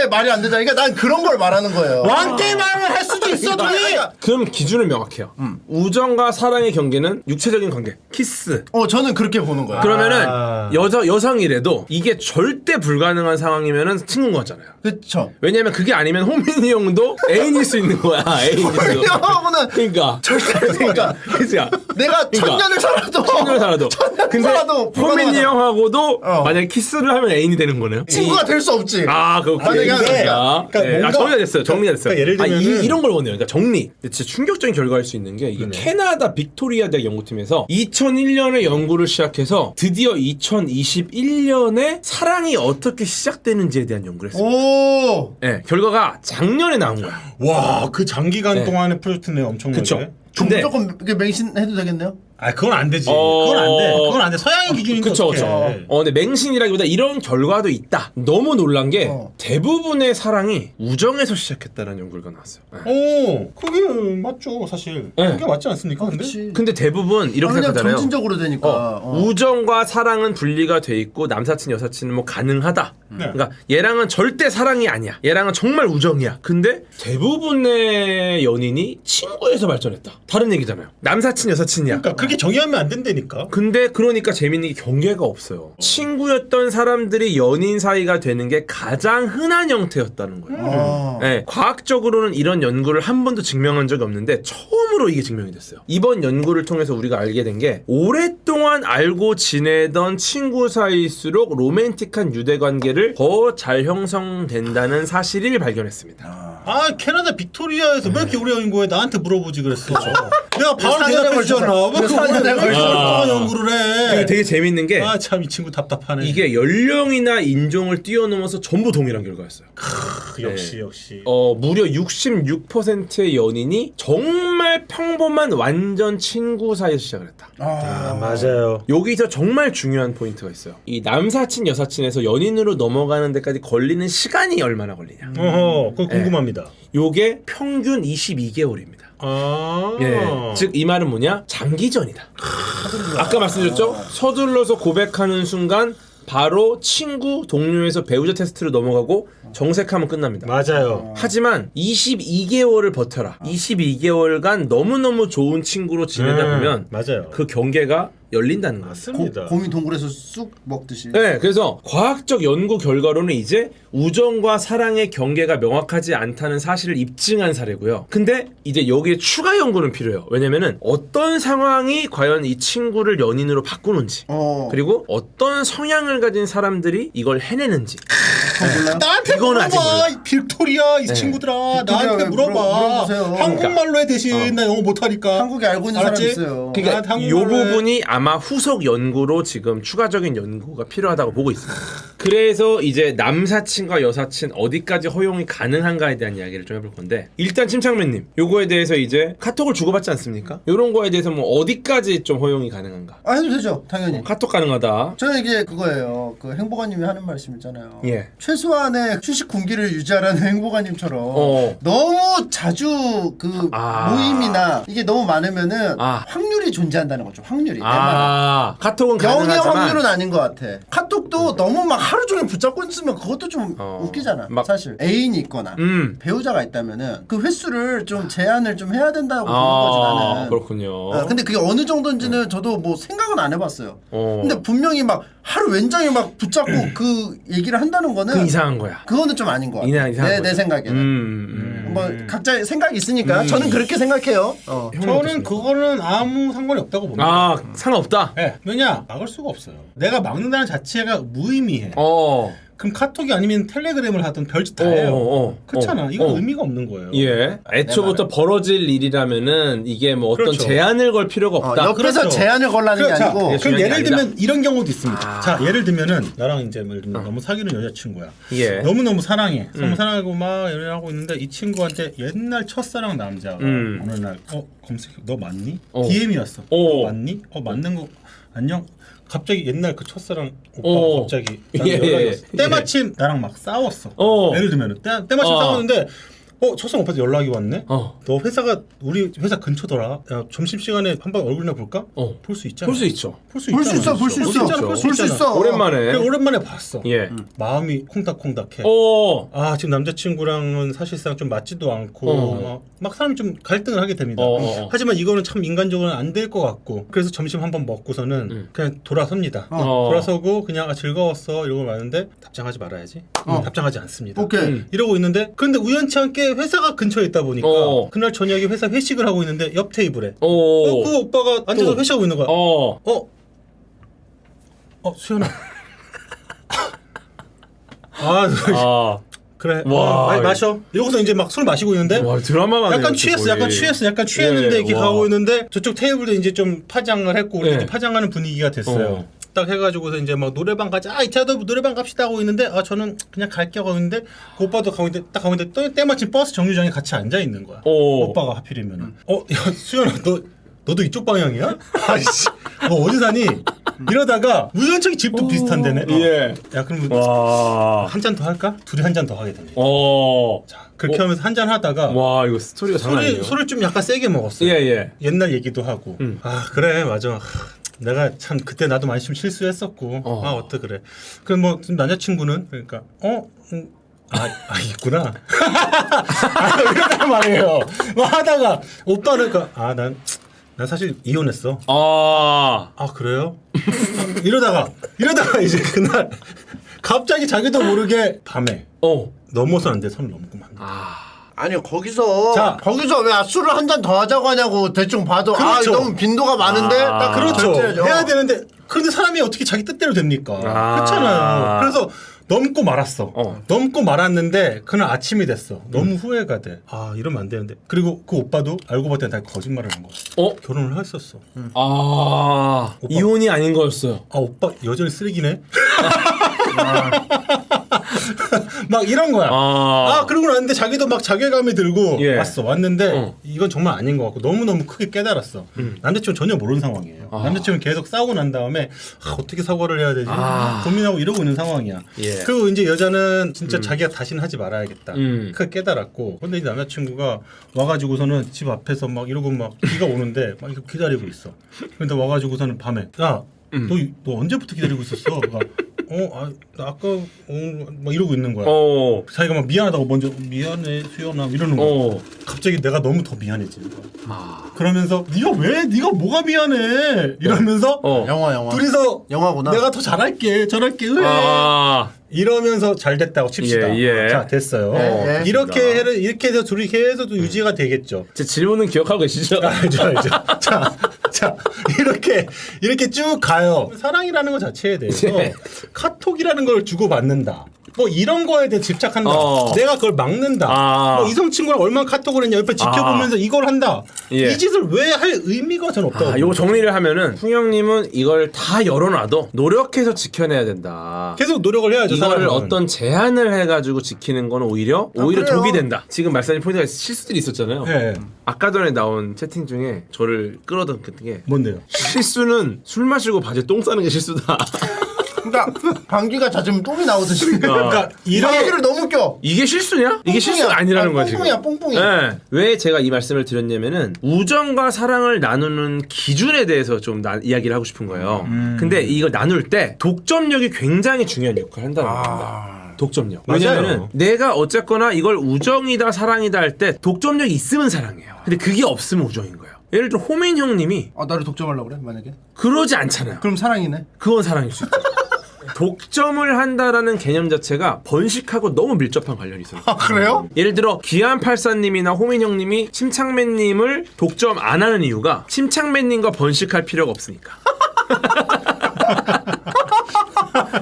말이 안 되잖아. 그러니까 난 그런 걸 말하는 거예요. 왕게임을 할 수도 있어, 둘이. 그럼 기준을 명확해요. 우정과 사랑의 경계는 육체적인 관계, 키스. 저는 그렇게 보는 거야. 그러면은 여성이라도 이게 절대 불가능한 상황이면은 친구인 거잖아요. 그쵸. 왜냐면 그게 아니면 호민이 형도 애인일 수 있는 거야. 호민이 형하고는 그러니까 절대 그러니까 그치야. 내가 천년을 살아도 근데 호민이 형하고도 어. 만약에 키스를 하면 애인이 되는 거네요. 친구가 될 수 없지. 그렇게. 그러니까 뭔가- 정리가 됐어요. 정리가 됐어요. 그러니까 예를 들면은- 이런 걸 원해요. 그러니까 정리. 진짜 충격적인 결과일 수 있는 게 이게 캐나다 빅토리아 대학 연구팀에서 2001년에 연구를 시작해서 드디어 2021년에 사랑이 어떻게 시작되는지에 대한 연구를 했어요. 오. 네, 결과가 작년에 나온 거야. 와, 그 장기간 네. 동안의 프로젝트네, 엄청나게. 그쵸. 근데 조금 이렇게 맹신해도 되겠네요? 그건 안 되지. 그건 안 돼. 그건 안 돼. 서양인 기준인데 그쵸, 어떡해. 그쵸. 근데 맹신이라기보다 이런 결과도 있다. 너무 놀란 게 대부분의 사랑이 우정에서 시작했다는 연구가 나왔어요. 네. 그게 맞죠, 사실. 네. 그게 맞지 않습니까? 근데? 그렇지. 근데 대부분 이렇게 그냥 생각하잖아요. 점진적으로 되니까. 우정과 사랑은 분리가 돼 있고 남사친 여사친은 뭐 가능하다. 그러니까 얘랑은 절대 사랑이 아니야. 얘랑은 정말 우정이야. 근데 대부분의 연인이 친구에서 발전했다. 다른 얘기잖아요. 남사친 여사친이야. 그러니까 그게 정의하면 안 된다니까. 근데 그러니까 재밌는 게 경계가 없어요. 친구였던 사람들이 연인 사이가 되는 게 가장 흔한 형태였다는 거예요. 네, 과학적으로는 이런 연구를 한 번도 증명한 적이 없는데 처음으로 이게 증명이 됐어요. 이번 연구를 통해서 우리가 알게 된 게 오랫동안 알고 지내던 친구 사이일수록 로맨틱한 유대관계를 더 잘 형성된다는 사실을 발견했습니다. 캐나다 빅토리아에서 왜 이렇게 오래 연구해? 나한테 물어보지 그랬어. 내가 바로 대답해주잖아. 왜 이렇게 오래 연구를 해? 되게 재밌는 게 참 이 친구 답답하네. 이게 연령이나 인종을 뛰어넘어서 전부 동일한 결과였어요. 역시. 무려 66%의 연인이 정말 평범한 완전 친구 사이에서 시작을 했다. 맞아요. 여기서 정말 중요한 포인트가 있어요. 이 남사친 여사친에서 연인으로 넘어가는 데까지 걸리는 시간이 얼마나 걸리냐. 그거 궁금합니다. 요게 평균 22개월입니다. 즉 이 말은 뭐냐? 장기전이다. 아까 말씀드렸죠? 서둘러서 고백하는 순간 바로 친구, 동료에서 배우자 테스트를 넘어가고 정색하면 끝납니다. 맞아요. 하지만 22개월을 버텨라. 22개월간 너무너무 좋은 친구로 지내다 보면 맞아요. 그 경계가 열린다는 거예요. 맞습니다. 곰이 동굴에서 쑥 먹듯이. 네, 그래서 과학적 연구 결과로는 이제 우정과 사랑의 경계가 명확하지 않다는 사실을 입증한 사례고요. 근데 이제 여기에 추가 연구는 필요해요. 왜냐면은 어떤 상황이 과연 이 친구를 연인으로 바꾸는지, 그리고 어떤 성향을 가진 사람들이 이걸 해내는지. 나한테 이건 아직 몰라. 물어봐. 이 빅토리아 이 친구들아 나한테 물어봐. 물어보세요. 한국말로 해 대신 나 영어 못하니까. 한국에 알고 있는 알았지? 사람 있어요. 그러니까 이 부분이 아마 후속 연구로 지금 추가적인 연구가 필요하다고 보고 있습니다. 그래서 이제 남사친과 여사친 어디까지 허용이 가능한가에 대한 이야기를 좀 해볼 건데 일단 침착맨님 요거에 대해서 이제 카톡을 주고받지 않습니까? 요런 거에 대해서 뭐 어디까지 좀 허용이 가능한가? 해도 되죠, 당연히. 카톡 가능하다. 저는 이게 그거예요. 그 행복아님이 하는 말씀 있잖아요. 예. 최소한의 휴식 군기를 유지하라는 행복아님처럼 너무 자주 그 모임이나 이게 너무 많으면은 확률이 존재한다는 거죠. 확률이. 카톡은 0의 가능하지만 확률은 아닌 것 같아. 카톡도 너무 막 하루 종일 붙잡고 있으면 그것도 좀 웃기잖아. 사실 애인이 있거나 배우자가 있다면은 그 횟수를 좀 제한을 좀 해야 된다고 보는 거지 나는. 그렇군요. 근데 그게 어느 정도인지는 저도 뭐 생각은 안 해봤어요. 근데 분명히 막 하루 왼장에 막 붙잡고 그 얘기를 한다는 거는 그 이상한 거야. 그거는 좀 아닌 것 같아. 내 생각에는. 뭐 각자 생각이 있으니까 저는 그렇게 생각해요. 저는 그거는 아무 상관이 없다고 봅니다. 상관없다. 네. 왜냐 막을 수가 없어요. 내가 막는다는 자체가 무의미해. 그럼 카톡이 아니면 텔레그램을 하든 별짓 다 해요. 그렇잖아. 이건 의미가 없는 거예요. 예. 애초부터 벌어질 일이라면은 이게 뭐 어떤 그렇죠. 제한을 걸 필요가 없다. 옆에서 그렇죠. 제한을 걸라는 게 자, 아니고. 그럼 예를 들면 이런 경우도 있습니다. 자, 예를 들면은 나랑 이제 너무 사귀는 여자친구야. 예. 너무너무 사랑해. 너무 사랑하고 막 연애하고 있는데 이 친구한테 옛날 첫사랑 남자가 어느 날 검색해. 너 맞니? DM이 왔어. 너 맞니? 맞는 거 안녕. 갑자기 옛날 그 첫사랑 오빠가 갑자기 나한테 연락이 왔어. 때마침 나랑 막 싸웠어. 예를 들면은 때마침 싸웠는데 첫사랑 오빠한테 연락이 왔네? 너 회사가 우리 회사 근처더라. 야, 점심시간에 한번 얼굴이나 볼까? 볼 수 있잖아. 볼 수 있죠. 볼 수 있어. 오랜만에 봤어. 예. 마음이 콩닥콩닥해. 지금 남자친구랑은 사실상 좀 맞지도 않고 막 사람이 좀 갈등을 하게 됩니다. 하지만 이거는 참 인간적으로는 안 될 것 같고 그래서 점심 한번 먹고서는 그냥 돌아섭니다. 돌아서고 그냥 즐거웠어 이러고 마는데 답장하지 말아야지. 답장하지 않습니다. 오케이. 이러고 있는데 그런데 우연치 않게 회사가 근처에 있다 보니까 그날 저녁에 회사 회식을 하고 있는데 옆 테이블에 그 오빠가 앉아서 회식하고 있는 거야. 수연아. 그래. 많이 마셔. 이러고서 이제 막 술 마시고 있는데 드라마가 약간 취했는데 이렇게 가고 있는데 저쪽 테이블도 이제 좀 파장을 했고 우리 파장하는 분위기가 됐어요. 딱 해가지고서 이제 막 노래방 가자. 이차도 노래방 갑시다 하고 있는데 저는 그냥 갈게 하고 있는데 그 오빠도 가고 있는데 딱 가고 있는데 또 때마침 버스 정류장에 같이 앉아 있는 거야. 오빠가 하필이면은 야 수연아 너도 이쪽 방향이야? 아이씨 너 어디 사니? 이러다가 우연찮게 집도 비슷한 데네. 야 그럼 한 잔 더 할까? 둘이 한 잔 더 하게 됩니다. 자 그렇게 하면서 한 잔 하다가 이거 스토리가 장난 아니에요. 술을 좀 약간 세게 먹었어요. 옛날 얘기도 하고 그래 맞아. 내가 참 그때 나도 많이 좀 실수했었고 어때 그래. 그럼 뭐 남자친구는 그러니까 있구나. 이렇게 말해요. 하다가 오빠는 난 사실 이혼했어. 그래요? 이러다가 이제 그날 갑자기 자기도 모르게 밤에 넘어서 안 돼. 선 넘고만. 아니요 거기서 왜 술을 한 잔 더 하자고 하냐고 대충 봐도 그렇죠. 너무 빈도가 많은데 딱 그렇죠. 해야 되는데 그런데 사람이 어떻게 자기 뜻대로 됩니까? 그렇잖아요. 그래서 넘고 말았어. 넘고 말았는데 그날 아침이 됐어. 너무 후회가 돼. 이러면 안 되는데. 그리고 그 오빠도 알고 봤더니 다 거짓말을 한 거야. 결혼을 했었어. 이혼이 아닌 거였어요. 오빠 여전히 쓰레기네. 막 이런 거야. 그러고 났는데 자기도 막 자괴감이 들고 왔는데 이건 정말 아닌 것 같고 너무너무 크게 깨달았어. 남자친구는 전혀 모르는 상황이에요. 남자친구는 계속 싸우고 난 다음에 어떻게 사과를 해야 되지 고민하고 이러고 있는 상황이야. 그리고 이제 여자는 진짜 자기가 다시는 하지 말아야겠다. 크게 깨달았고 근데 이제 남자친구가 와가지고서는 집 앞에서 막 이러고 막 비가 오는데 막 이렇게 기다리고 있어. 근데 와가지고서는 밤에 야 너 언제부터 기다리고 있었어? 나 아까 막 이러고 있는 거야. 자기가 막 미안하다고 먼저 미안해 수연아 이러는 거야. 갑자기 내가 너무 더 미안해지는 거야. 그러면서 네가 뭐가 미안해 이러면서 영화 둘이서 영화구나. 내가 더 잘할게 이러면서 잘 됐다고 칩시다. 자 됐어요. 이렇게 해서 둘이 계속 유지가 되겠죠. 제 질문은 기억하고 계시죠? 알죠. 자 이렇게 쭉 가요. 사랑이라는 것 자체에 대해서 카톡이라는 걸 주고 받는다. 뭐 이런 거에 대해 집착한다. 내가 그걸 막는다. 뭐 이성 친구랑 얼마나 카톡을 했냐 옆에 지켜보면서 이걸 한다. 이 짓을 왜 할 의미가 저는 없다고. 요거 정리를 하면은 풍형님은 이걸 다 열어놔도 노력해서 지켜내야 된다. 계속 노력을 해야죠. 이거를 사람은. 어떤 제한을 해가지고 지키는 건 오히려 그래요? 독이 된다. 지금 말씀하신 포인트가 실수들이 있었잖아요. 네. 아까 전에 나온 채팅 중에 저를 끌어던 게 뭔데요? 실수는 술 마시고 바지에 똥 싸는 게 실수다. 그러니까 방귀가 잦으면 똥이 나오듯이. 그러니까 이런 얘기를 너무 웃겨. 이게 실수냐? 이게 실수가 아니라는 거야 지금. 뽕뽕이야 뽕뽕이. 네. 왜 제가 이 말씀을 드렸냐면은 우정과 사랑을 나누는 기준에 대해서 좀 이야기를 하고 싶은 거예요. 근데 이거 나눌 때 독점력이 굉장히 중요한 역할을 한다는 겁니다. 독점력. 왜냐면은 맞아요. 내가 어쨌거나 이걸 우정이다 사랑이다 할 때 독점력이 있으면 사랑해요. 근데 그게 없으면 우정인 거예요. 예를 들어 호민 형님이 나를 독점하려고 그래 만약에? 그러지 않잖아요. 그럼 사랑이네. 그건 사랑일 수 있죠. 독점을 한다라는 개념 자체가 번식하고 너무 밀접한 관련이 있어요. 그래요? 예를 들어 기안84님이나 호민 형님이 침착맨님을 독점 안 하는 이유가 침착맨님과 번식할 필요가 없으니까.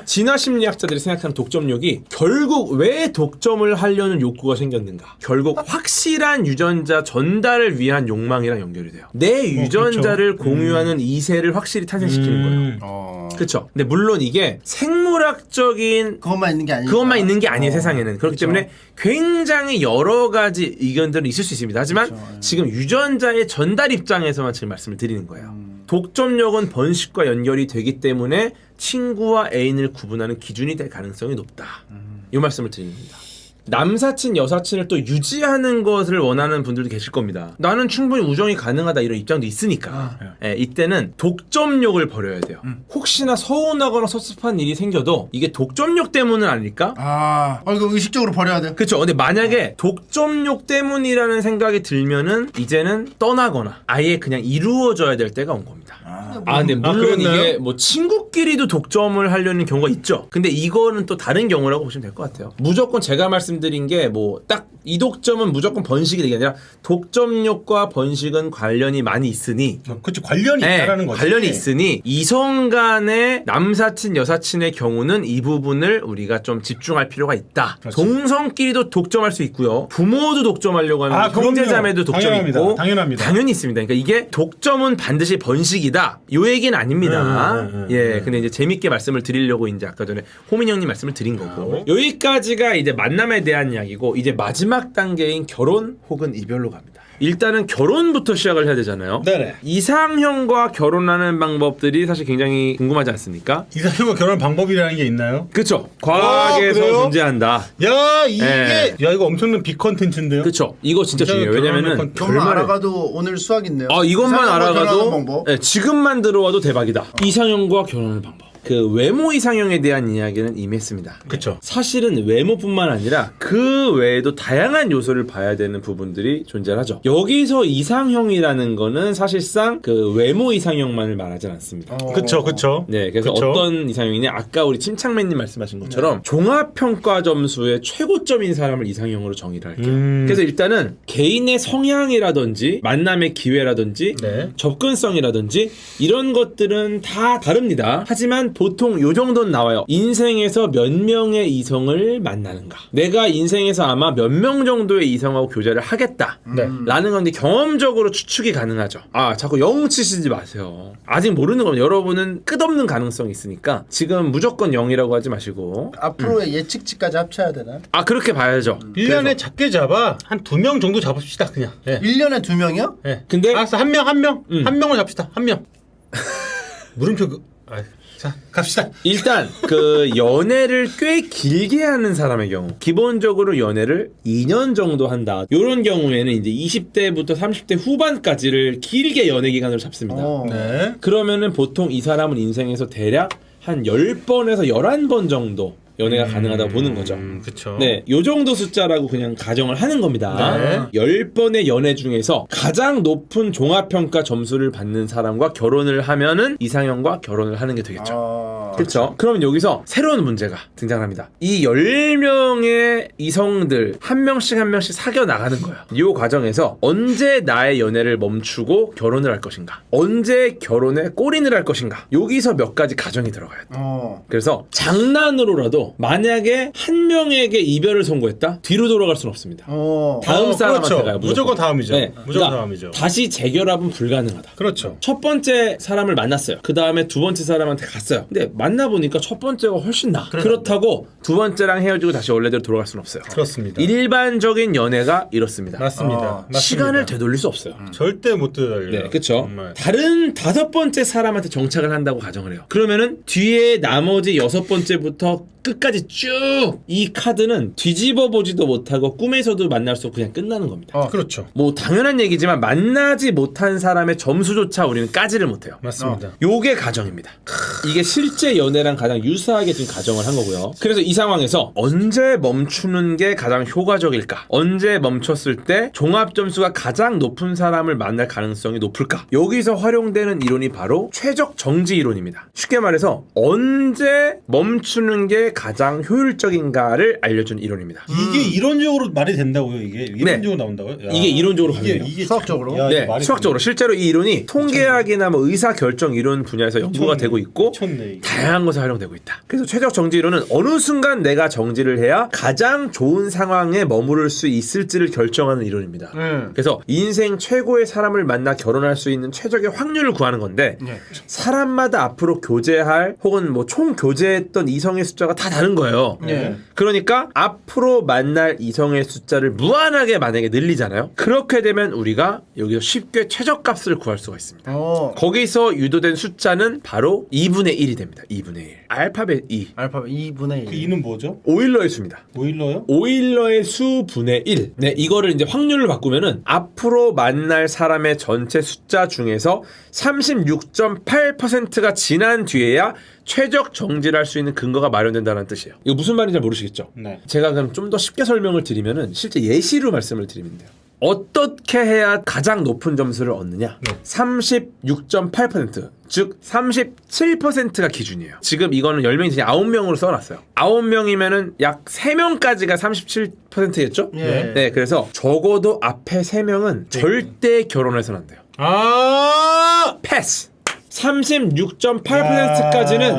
진화 심리학자들이 생각하는 독점력이 결국 왜 독점을 하려는 욕구가 생겼는가? 결국 확실한 유전자 전달을 위한 욕망이랑 연결이 돼요. 내 유전자를 공유하는 이세를 확실히 탄생시키는 거예요. 그렇죠. 근데 물론 이게 생물학적인 그것만 있는 게 아니에요. 그것만 있는 게 아니에요, 세상에는. 그렇기 때문에 굉장히 여러 가지 의견들은 있을 수 있습니다. 하지만 지금 유전자의 전달 입장에서만 지금 말씀을 드리는 거예요. 독점력은 번식과 연결이 되기 때문에 친구와 애인을 구분하는 기준이 될 가능성이 높다. 이 말씀을 드립니다. 남사친, 여사친을 또 유지하는 것을 원하는 분들도 계실 겁니다. 나는 충분히 우정이 가능하다 이런 입장도 있으니까 이때는 독점욕을 버려야 돼요. 혹시나 서운하거나 섭섭한 일이 생겨도 이게 독점욕 때문은 아닐까? 이거 의식적으로 버려야 돼. 그렇죠. 근데 만약에 독점욕 때문이라는 생각이 들면은 이제는 떠나거나 아예 그냥 이루어져야 될 때가 온 겁니다. 근데 물론 이게 뭐 친구끼리도 독점을 하려는 경우가 있죠. 근데 이거는 또 다른 경우라고 보시면 될 것 같아요. 무조건 제가 말씀드린 게 뭐 딱 이 독점은 무조건 번식이 되게 아니라 독점욕과 번식은 관련이 많이 있으니 그렇지 관련이 있다라는 거지. 관련이 있으니 이성 간의 남사친 여사친의 경우는 이 부분을 우리가 좀 집중할 필요가 있다. 그렇지. 동성끼리도 독점할 수 있고요. 부모도 독점하려고 하는 형제자매도 독점이 당연합니다. 있고 당연합니다. 당연히 있습니다. 그러니까 이게 독점은 반드시 번식이다. 요 얘기는 아닙니다. 근데 이제 재밌게 말씀을 드리려고 이제 아까 전에 호민 형님 말씀을 드린 거고 여기까지가 이제 만남에 대한 이야기고 이제 마지막 단계인 결혼 혹은 이별로 갑니다. 일단은 결혼부터 시작을 해야 되잖아요. 네네. 이상형과 결혼하는 방법들이 사실 굉장히 궁금하지 않습니까? 이상형과 결혼 방법이라는 게 있나요? 그렇죠. 과학에서 그래요? 존재한다. 야 이게 야 이거 엄청난 빅 컨텐츠인데요. 그렇죠. 이거 진짜 중요해요. 왜냐면은 그것만 알아가도 오늘 수학 있네요. 이것만 이상형과 결혼하는 알아가도 방법. 지금만 들어와도 대박이다. 이상형과 결혼하는 방법. 그 외모 이상형에 대한 이야기는 이미 했습니다. 그렇죠. 사실은 외모뿐만 아니라 그 외에도 다양한 요소를 봐야 되는 부분들이 존재하죠. 여기서 이상형이라는 거는 사실상 그 외모 이상형만을 말하진 않습니다. 그렇죠. 네, 그래서 그쵸? 어떤 이상형이냐 아까 우리 침착맨님 말씀하신 것처럼 종합평가 점수의 최고점인 사람을 이상형으로 정의를 할게요. 그래서 일단은 개인의 성향이라든지 만남의 기회라든지 접근성이라든지 이런 것들은 다 다릅니다. 하지만 보통 요 정도는 나와요. 인생에서 몇 명의 이성을 만나는가. 내가 인생에서 아마 몇 명 정도의 이성하고 교제를 하겠다. 라는 건데 경험적으로 추측이 가능하죠. 자꾸 영 치시지 마세요. 아직 모르는 건 여러분은 끝없는 가능성이 있으니까 지금 무조건 0이라고 하지 마시고 앞으로의 예측치까지 합쳐야 되나? 그렇게 봐야죠. 1년에 작게 잡아 한 2명 정도 잡읍시다 그냥. 1년에 2명이요? 근데 알았어 한 명을 잡시다 한 명. 물음표 자 갑시다. 일단 그 연애를 꽤 길게 하는 사람의 경우 기본적으로 연애를 2년 정도 한다. 이런 경우에는 이제 20대부터 30대 후반까지를 길게 연애 기간으로 잡습니다. 그러면은 보통 이 사람은 인생에서 대략 한 10번에서 11번 정도 연애가 가능하다고 보는 거죠. 그렇죠. 네, 요 정도 숫자라고 그냥 가정을 하는 겁니다. 10번의 연애 중에서 가장 높은 종합평가 점수를 받는 사람과 결혼을 하면은 이상형과 결혼을 하는 게 되겠죠. 그렇죠. 그러면 여기서 새로운 문제가 등장합니다. 이 10명의 이성들 한 명씩 사겨 나가는 거예요. 이 과정에서 언제 나의 연애를 멈추고 결혼을 할 것인가, 언제 결혼에 골인을 할 것인가, 여기서 몇 가지 가정이 들어가요. 그래서 장난으로라도 이것도 만약에 한 명에게 이별을 선고했다? 뒤로 돌아갈 수는 없습니다. 다음 사람한테 그렇죠. 가요. 무조건 다음이죠. 네. 무조건 그러니까 다음이죠. 다시 재결합은 불가능하다. 그렇죠. 첫 번째 사람을 만났어요. 그 다음에 두 번째 사람한테 갔어요. 근데 만나보니까 첫 번째가 훨씬 나아. 그렇다고 두 번째랑 헤어지고 다시 원래대로 돌아갈 수는 없어요. 그렇습니다. 일반적인 연애가 이렇습니다. 맞습니다. 시간을 되돌릴 수 없어요. 절대 못 되돌려요. 네, 그렇죠. 정말. 다른 다섯 번째 사람한테 정착을 한다고 가정을 해요. 그러면은 뒤에 나머지 여섯 번째부터 끝까지 쭉 이 카드는 뒤집어 보지도 못하고 꿈에서도 만날 수 없고 그냥 끝나는 겁니다. 그렇죠. 뭐 당연한 얘기지만 만나지 못한 사람의 점수조차 우리는 까지를 못해요. 맞습니다. 요게 가정입니다. 이게 실제 연애랑 가장 유사하게 지금 가정을 한 거고요. 그래서 이 상황에서 언제 멈추는 게 가장 효과적일까? 언제 멈췄을 때 종합 점수가 가장 높은 사람을 만날 가능성이 높을까? 여기서 활용되는 이론이 바로 최적 정지 이론입니다. 쉽게 말해서 언제 멈추는 게 가장 효율적인가를 알려준 이론입니다. 이게 이론적으로 말이 된다고요? 이게 이론적으로 나온다고요? 야. 이게 이론적으로 가능해요. 이게 수학적으로? 야, 네, 말이 수학적으로 실제로 이 이론이 통계학이나 뭐 의사 결정 이론 분야에서 연구가 되고 있고 미쳤네, 이게. 다양한 것에 활용되고 있다. 그래서 최적 정지 이론은 어느 순간 내가 정지를 해야 가장 좋은 상황에 머무를 수 있을지를 결정하는 이론입니다. 그래서 인생 최고의 사람을 만나 결혼할 수 있는 최적의 확률을 구하는 건데 사람마다 앞으로 교제할 혹은 뭐 총 교제했던 이성의 숫자가 다 다른 거예요. 그러니까 앞으로 만날 이성의 숫자를 무한하게 만약에 늘리잖아요. 그렇게 되면 우리가 여기서 쉽게 최저값을 구할 수가 있습니다. 거기서 유도된 숫자는 바로 2분의 1이 됩니다. 2분의 1. 알파벳 2. 알파벳 2분의 1. 그 2는 뭐죠? 오일러의 수입니다. 오일러요? 오일러의 수 분의 1. 네, 이거를 이제 확률을 바꾸면은 앞으로 만날 사람의 전체 숫자 중에서 36.8%가 지난 뒤에야 최적 정지를 할 수 있는 근거가 마련된다는 뜻이에요. 이거 무슨 말인지 잘 모르시겠죠? 네. 제가 그럼 좀 더 쉽게 설명을 드리면은 실제 예시로 말씀을 드리면 돼요. 어떻게 해야 가장 높은 점수를 얻느냐? 36.8%, 즉 37%가 기준이에요. 지금 이거는 10명이 되니 9명으로 써놨어요. 9명이면은 약 3명까지가 37%겠죠? 네, 그래서 적어도 앞에 3명은 절대 결혼해서는 안 돼요. 패스! 36.8%까지는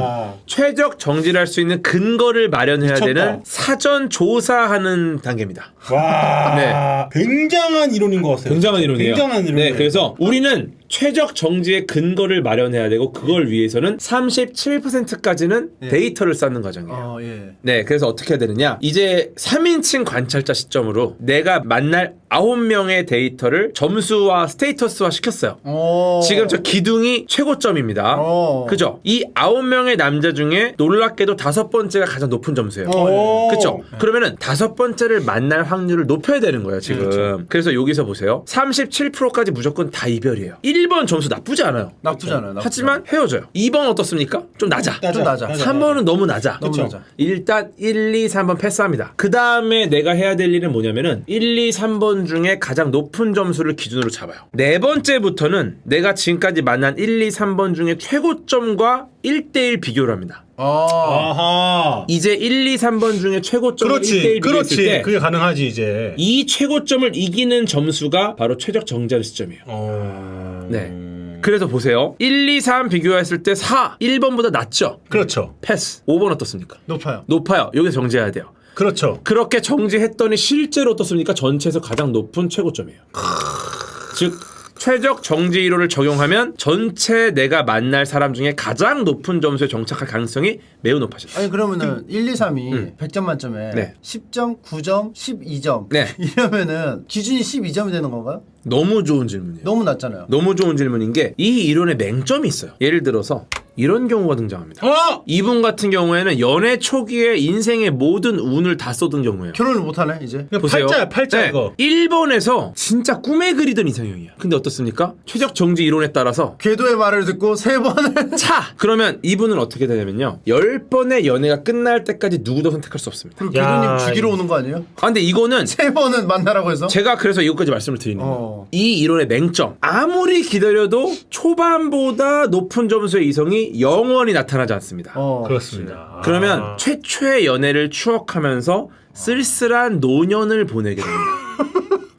최적 정지를 할 수 있는 근거를 마련해야 미쳤다. 되는 사전 조사하는 단계입니다. 와, 네. 굉장한 이론인 것 같아요. 굉장한 이론이에요. 굉장한 이론이에요. 네, 그래서 우리는 최적 정지의 근거를 마련해야 되고 그걸 위해서는 37%까지는 데이터를 쌓는 과정이에요. 네, 그래서 어떻게 해야 되느냐? 이제 3인칭 관찰자 시점으로 내가 만날 9명의 데이터를 점수와 스테이터스화 시켰어요. 지금 저 기둥이 최고점입니다. 그죠? 이 9명의 남자 중에 놀랍게도 5번째가 가장 높은 점수예요. 그쵸? 그러면은 5번째를 만날 확률을 높여야 되는 거예요, 지금. 그렇죠. 그래서 여기서 보세요. 37%까지 무조건 다 이별이에요. 1번 점수 나쁘지 않아요. 나쁘지 않아요. 하지만 헤어져요. 2번 어떻습니까? 좀 낮아. 좀 낮아. 3번은 너무 낮아. 너무 낮아. 일단 1, 2, 3번 패스합니다. 그 다음에 내가 해야 될 일은 뭐냐면은 1, 2, 3번 중에 가장 높은 점수를 기준으로 잡아요. 네 번째부터는 내가 지금까지 만난 1, 2, 3번 중에 최고점과 1대1 비교를 합니다. 아하. 이제 1, 2, 3번 중에 최고점을 1대1 비교했을 그렇지. 때 그게 가능하지 이제. 이 최고점을 이기는 점수가 바로 최적 정지하는 시점이에요. 네. 그래서 보세요. 1, 2, 3 비교했을 때 4, 1번보다 낮죠? 그렇죠. 패스. 5번 어떻습니까? 높아요. 높아요. 여기서 정지해야 돼요. 그렇죠. 그렇게 정지했더니 실제로 어떻습니까? 전체에서 가장 높은 최고점이에요. 즉 최적 정지 이론을 적용하면 전체 내가 만날 사람 중에 가장 높은 점수에 정착할 가능성이 매우 높아진다. 아니 그러면은 1, 2, 3이 100점 만점에 네. 10점, 9점, 12점 네. 이러면은 기준이 12점이 되는 건가요? 너무 좋은 질문이에요. 너무 낮잖아요. 너무 좋은 질문인 게 이 이론에 맹점이 있어요. 예를 들어서 이런 경우가 등장합니다. 이분 같은 경우에는 연애 초기에 인생의 모든 운을 다 쏟은 경우예요. 결혼을 못하네 이제. 보세요. 팔자 네. 이거. 1번에서 진짜 꿈에 그리던 이상형이야. 근데 어떻습니까? 최적 정지 이론에 따라서 궤도의 말을 듣고 3번을 차! 그러면 이분은 어떻게 되냐면요. 10번의 연애가 끝날 때까지 누구도 선택할 수 없습니다. 그럼 궤도님 죽이러 오는 거 아니에요? 아, 근데 이거는 3번은 만나라고 해서? 제가 그래서 이것까지 말씀을 드리는 거예요. 이 이론의 맹점. 아무리 기다려도 초반보다 높은 점수의 이성이 영원히 나타나지 않습니다. 그렇습니다. 그러면 최초의 연애를 추억하면서 쓸쓸한 노년을 보내게 됩니다.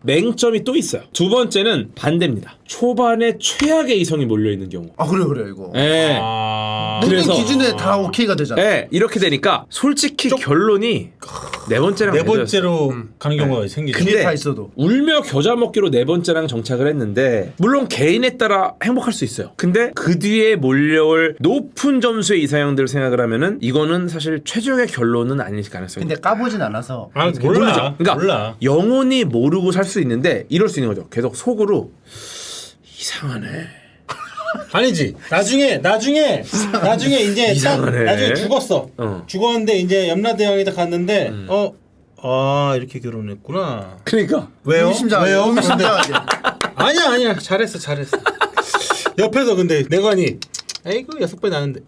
맹점이 또 있어요. 두 번째는 반대입니다. 초반에 최악의 이성이 몰려 있는 경우. 아 그래 이거. 예. 모든 그래서- 기준에 다 오케이가 되잖아. 예, 이렇게 되니까 솔직히 결론이 네 번째랑 네 해줘야 번째로 가는 경우가 생기죠. 근데 다 있어도. 울며 겨자 먹기로 네 번째랑 정착을 했는데 물론 개인에 따라 행복할 수 있어요. 근데 그 뒤에 몰려올 높은 점수의 이상형들을 생각을 하면은 이거는 사실 최적의 결론은 아닐 가능성이 근데 까보진 않아서. 아, 모르죠. 몰라. 그러니까 몰라. 영원히 모르고 살 수 있는데 이럴 수 있는 거죠. 계속 속으로 이상하네. 아니지. 나중에 이제 딱 이상하네. 나중에 죽었어. 어. 죽었는데 이제 염라대왕이다 갔는데 이렇게 결혼했구나. 그러니까 왜요? 의심장하게. 왜요? 의심장하게. 아니야. 잘했어. 옆에서 근데 내관이 에이그 6배 나는데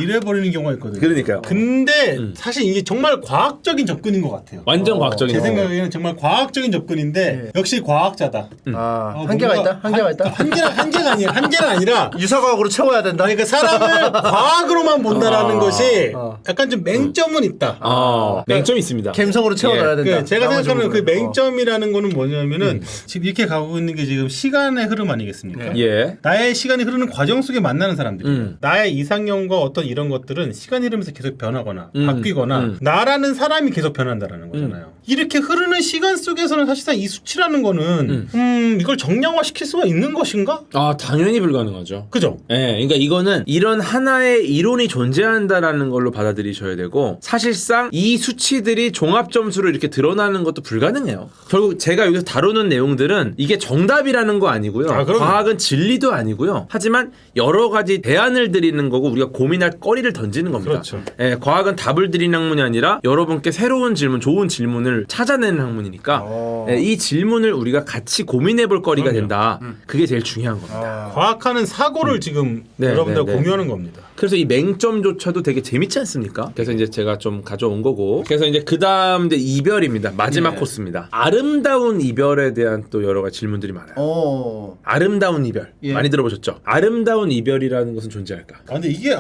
이래 버리는 경우가 있거든요. 그러니까요. 근데 사실 이게 정말 과학적인 접근인 것 같아요. 완전 과학적인 제 거. 생각에는 정말 과학적인 접근인데 역시 과학자다. 한계가 있다. 한계가 있다. 한계는 아니라 유사과학으로 채워야 된다. 그러니까 사람을 과학으로만 본다라는 것이 약간 좀 맹점은 있다. 맹점이 있습니다. 감성으로 채워놔야 된다. 제가 생각하는 그 나머지 맹점이라는 거는 뭐냐면은 지금 이렇게 가고 있는 게 지금 시간의 흐름 아니겠습니까? 예. 나의 시간이 흐르는 과정 속에 만나는 사람들이 나의 이상형과 어떤 이런 것들은 시간이 흐르면서 계속 변하거나 바뀌거나 나라는 사람이 계속 변한다라는 거잖아요. 이렇게 흐르는 시간 속에서는 사실상 이 수치라는 거는 이걸 정량화 시킬 수가 있는 것인가? 당연히 불가능하죠. 그죠? 예, 그러니까 이거는 이런 하나의 이론이 존재한다라는 걸로 받아들이셔야 되고 사실상 이 수치들이 종합 점수로 이렇게 드러나는 것도 불가능해요. 결국 제가 여기서 다루는 내용들은 이게 정답이라는 거 아니고요. 그럼요. 과학은 진리도 아니고요. 하지만 여러 가지 대안을 드리는 거고 우리가 고민할 거리를 던지는 겁니다. 그렇죠. 예, 과학은 답을 드리는 학문이 아니라 여러분께 새로운 질문, 좋은 질문을 찾아내는 학문이니까 예, 이 질문을 우리가 같이 고민해 볼 거리가 된다. 그게 제일 중요한 겁니다. 과학하는 사고를 지금 네, 여러분들 네, 네. 공유하는 겁니다. 그래서 이 맹점조차도 되게 재밌지 않습니까? 그래서 이제 제가 좀 가져온 거고. 그래서 이제 그 다음 이제 이별입니다. 마지막 코스입니다. 아름다운 이별에 대한 또 여러 가지 질문들이 많아요. 아름다운 이별. 예. 많이 들어보셨죠? 아름다운 이별이라는 것은 존재할까? 근데 이게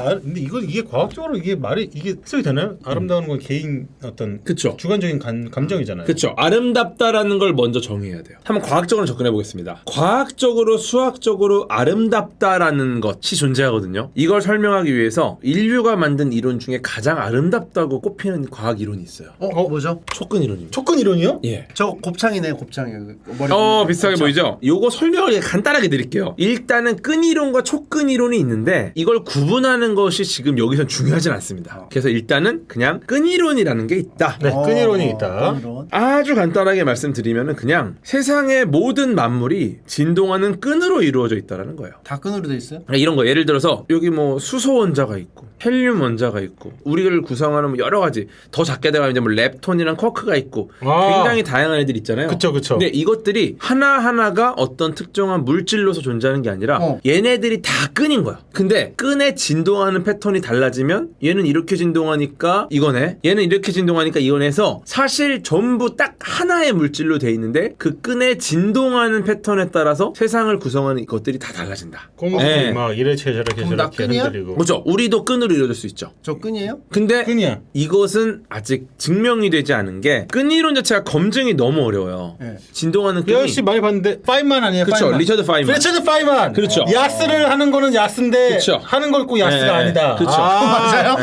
과학적으로 이게 말이 이게 해석이 되나요? 아름다운 건 개인 어떤 그쵸. 주관적인 감정이잖아요. 그렇죠. 아름답다라는 걸 먼저 정의해야 돼요. 한번 과학적으로 접근해 보겠습니다. 과학적으로 수학적으로 아름답다라는 것이 존재하거든요. 이걸 설명하기 위해서 인류가 만든 이론 중에 가장 아름답다고 꼽히는 과학 이론이 있어요. 뭐죠? 촉근 이론입니다. 촉근 이론이요? 예. 저 곱창이네 곱창이. 머리 비슷하게 보이죠? 요거 설명을 간단하게 드릴게요. 일단은 끈 이론과 촉근 이론이 있는데 이걸 구분하는 것이 지금 여기서 중요하진 않습니다. 그래서 일단은 그냥 끈 이론이라는 게 있다. 네, 끈 이론이 있다. 끈 이론. 아주 간단하게 말씀드리면은 그냥 세상의 모든 만물이 진동하는 끈으로 이루어져 있다라는 거예요. 다 끈으로 돼 있어요? 그러니까 이런 거 예를 들어서 여기 뭐 수소 원자가 있고 헬륨 원자가 있고 우리를 구성하는 뭐 여러 가지 더 작게 되면 이제 뭐 렙톤이랑 쿼크가 있고 굉장히 다양한 애들 있잖아요. 그쵸. 근데 이것들이 하나하나가 어떤 특정한 물질로서 존재하는 게 아니라 얘네들이 다 끈인 거야. 근데 끈에 진동하는 패턴이 달라지면 얘는 이렇게 진동하니까 이거네. 얘는 이렇게 진동하니까 이거네 해서 사실 전부 딱 하나의 물질로 돼 있는데 그 끈에 진동하는 패턴에 따라서 세상을 구성하는 것들이 다 달라진다. 공무원이 막 이래체 저래체 그럼 나 저렇게 끈이야? 흔들리고. 그렇죠. 우리도 끈으로 이루어질 수 있죠. 저 끈이에요? 근데 끈이야. 이것은 아직 증명이 되지 않은 게 끈 이론 자체가 검증이 너무 어려워요. 네. 진동하는 끈이 역시 많이 봤는데 파이만 아니에요? 그렇죠. 파이만. 리처드 파이만. 리처드 파이만. 그렇죠. 야스를 하는 거는 야스인데 그렇죠. 하는 건 꼭 야스가 네, 아니다. 그렇죠. 맞아요?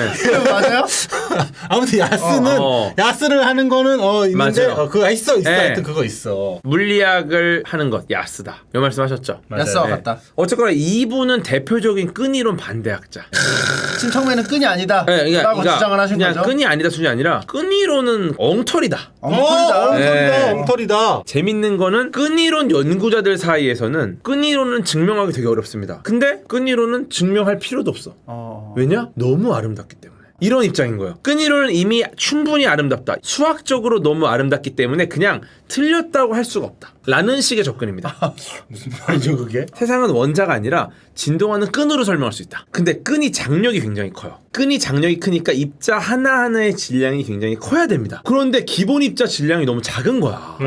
맞아요? 아무튼 야스는 야스를 하는 거는 있는데 맞아요. 그거 있어. 네. 하여튼 그거 있어. 물리학을 하는 것 야스다. 이 말씀하셨죠? 맞아요. 야스와 네. 같다. 어쨌거나 이분은 대표적인 끈 이론 반대학자. 침청맨은 끈이 아니다. 네, 라고 주장을 하신 그냥 거죠? 끈이 아니다 순이 아니라 끈 이론은 엉터리다. 엉터리다. 엉터리다. 네. 엉터리다. 재밌는 거는 끈 이론 연구자들 사이에서는 끈 이론은 증명하기 되게 어렵습니다. 근데 끈 이론은 증명할 필요도 없어. 왜냐? 너무 아름답기 때문에. 이런 입장인 거예요. 끈 이론은 이미 충분히 아름답다. 수학적으로 너무 아름답기 때문에 그냥 틀렸다고 할 수가 없다. 라는 식의 접근입니다. 무슨 말이죠 그게? 세상은 원자가 아니라 진동하는 끈으로 설명할 수 있다. 근데 끈이 장력이 굉장히 커요. 끈이 장력이 크니까 입자 하나하나의 질량이 굉장히 커야 됩니다. 그런데 기본 입자 질량이 너무 작은 거야.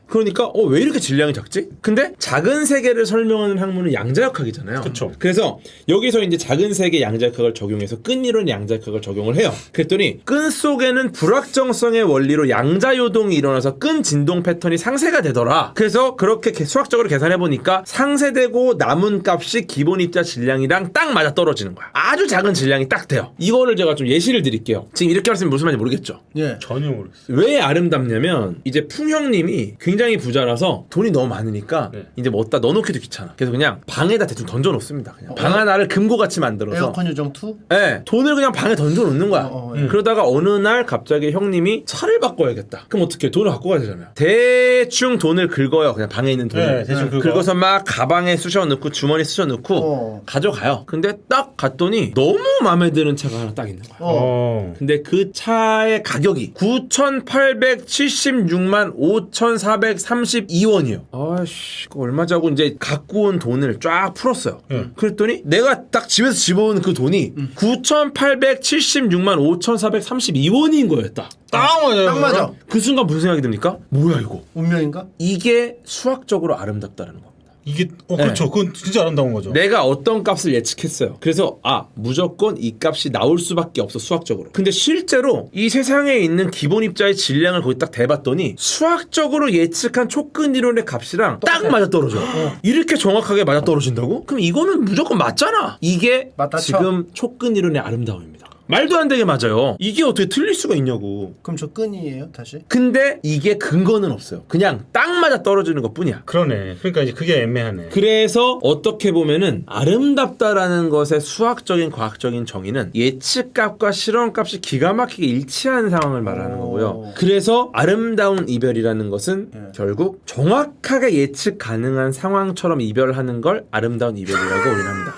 그러니까 왜 이렇게 질량이 작지? 근데 작은 세계를 설명하는 학문은 양자역학이잖아요. 그쵸. 그래서 여기서 이제 작은 세계 양자역학을 적용해서 끈 이론 양자역학을 적용을 해요. 그랬더니 끈 속에는 불확정성의 원리로 양자요동이 일어나서 끈 진동 패턴이 상쇄가 되더라. 그래서 그렇게 수학적으로 계산해 보니까 상쇄되고 남은 값이 기본 입자 질량이랑 딱 맞아 떨어지는 거야. 아주 작은 질량이 딱 돼요. 이거를 제가 좀 예시를 드릴게요. 지금 이렇게 말씀이 무슨 말인지 모르겠죠? 예. 전혀 모르겠어요. 왜 아름답냐면 이제 풍형님이 굉장히 부자라서 돈이 너무 많으니까 이제 뭐 어디다 넣어놓기도 귀찮아. 그래서 그냥 방에다 대충 던져놓습니다. 그냥 방 하나를 금고같이 만들어서 에어컨 요정 2? 네, 돈을 그냥 방에 던져놓는 거야. 예. 그러다가 어느 날 갑자기 형님이 차를 바꿔야겠다. 그럼 어떻게 돈을 갖고 가야 되잖아요. 대충 돈을 긁어요. 그냥 방에 있는 돈을. 네, 대충 긁어서 막 가방에 쑤셔 넣고 주머니에 쑤셔 넣고 가져가요. 근데 딱 갔더니 너무 마음에 드는 차가 하나 딱 있는 거야. 근데 그 차의 가격이 9,876만 5,432원이에요. 아씨, 그거 얼마자고 이제 갖고 온 돈을 쫙 풀었어요. 그랬더니 내가 딱 집에서 집어온 그 돈이 9,876만 5,432원인 거였다. 딱 맞아요. 딱 맞아. 그 순간 무슨 생각이 듭니까? 뭐야 이거? 운명인가? 이게 수학적으로 아름답다라는 겁니다. 이게 그렇죠. 그건 진짜 아름다운 거죠. 내가 어떤 값을 예측했어요. 그래서 무조건 이 값이 나올 수밖에 없어 수학적으로. 근데 실제로 이 세상에 있는 기본 입자의 질량을 거기 딱 대봤더니 수학적으로 예측한 촉근 이론의 값이랑 딱 맞아떨어져. 이렇게 정확하게 맞아떨어진다고? 그럼 이거는 무조건 맞잖아. 이게 맞다 쳐. 지금 촉근 이론의 아름다움입니다. 말도 안 되게 맞아요. 이게 어떻게 틀릴 수가 있냐고. 그럼 저 끈이에요 다시? 근데 이게 근거는 없어요. 그냥 딱 맞아 떨어지는 것뿐이야. 그러네. 그러니까 이제 그게 애매하네. 그래서 어떻게 보면은 아름답다라는 것의 수학적인 과학적인 정의는 예측값과 실험값이 기가 막히게 일치하는 상황을 말하는 거고요. 그래서 아름다운 이별이라는 것은 결국 정확하게 예측 가능한 상황처럼 이별하는 걸 아름다운 이별이라고 우리는 합니다.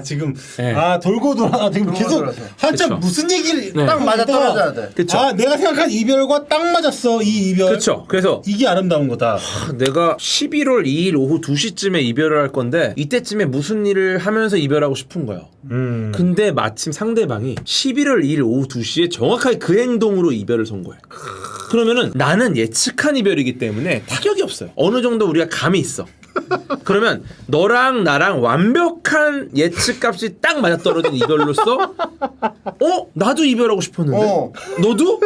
지금 네. 돌고 돌아 지금 계속 돌아서. 한참 그쵸. 무슨 얘기를 네. 딱 맞아 떨어져야 돼. 그쵸? 내가 생각한 이별과 딱 맞았어. 이 이별. 그렇죠. 그래서 이게 아름다운 거다. 내가 11월 2일 오후 2시쯤에 이별을 할 건데 이때쯤에 무슨 일을 하면서 이별하고 싶은 거예요. 근데 마침 상대방이 11월 2일 오후 2시에 정확하게 그 행동으로 이별을 선고해. 그러면은 나는 예측한 이별이기 때문에 타격이 없어요. 어느 정도 우리가 감이 있어. 그러면 너랑 나랑 완벽한 예측값이 딱 맞아떨어진 이별로서 나도 이별하고 싶었는데 너도?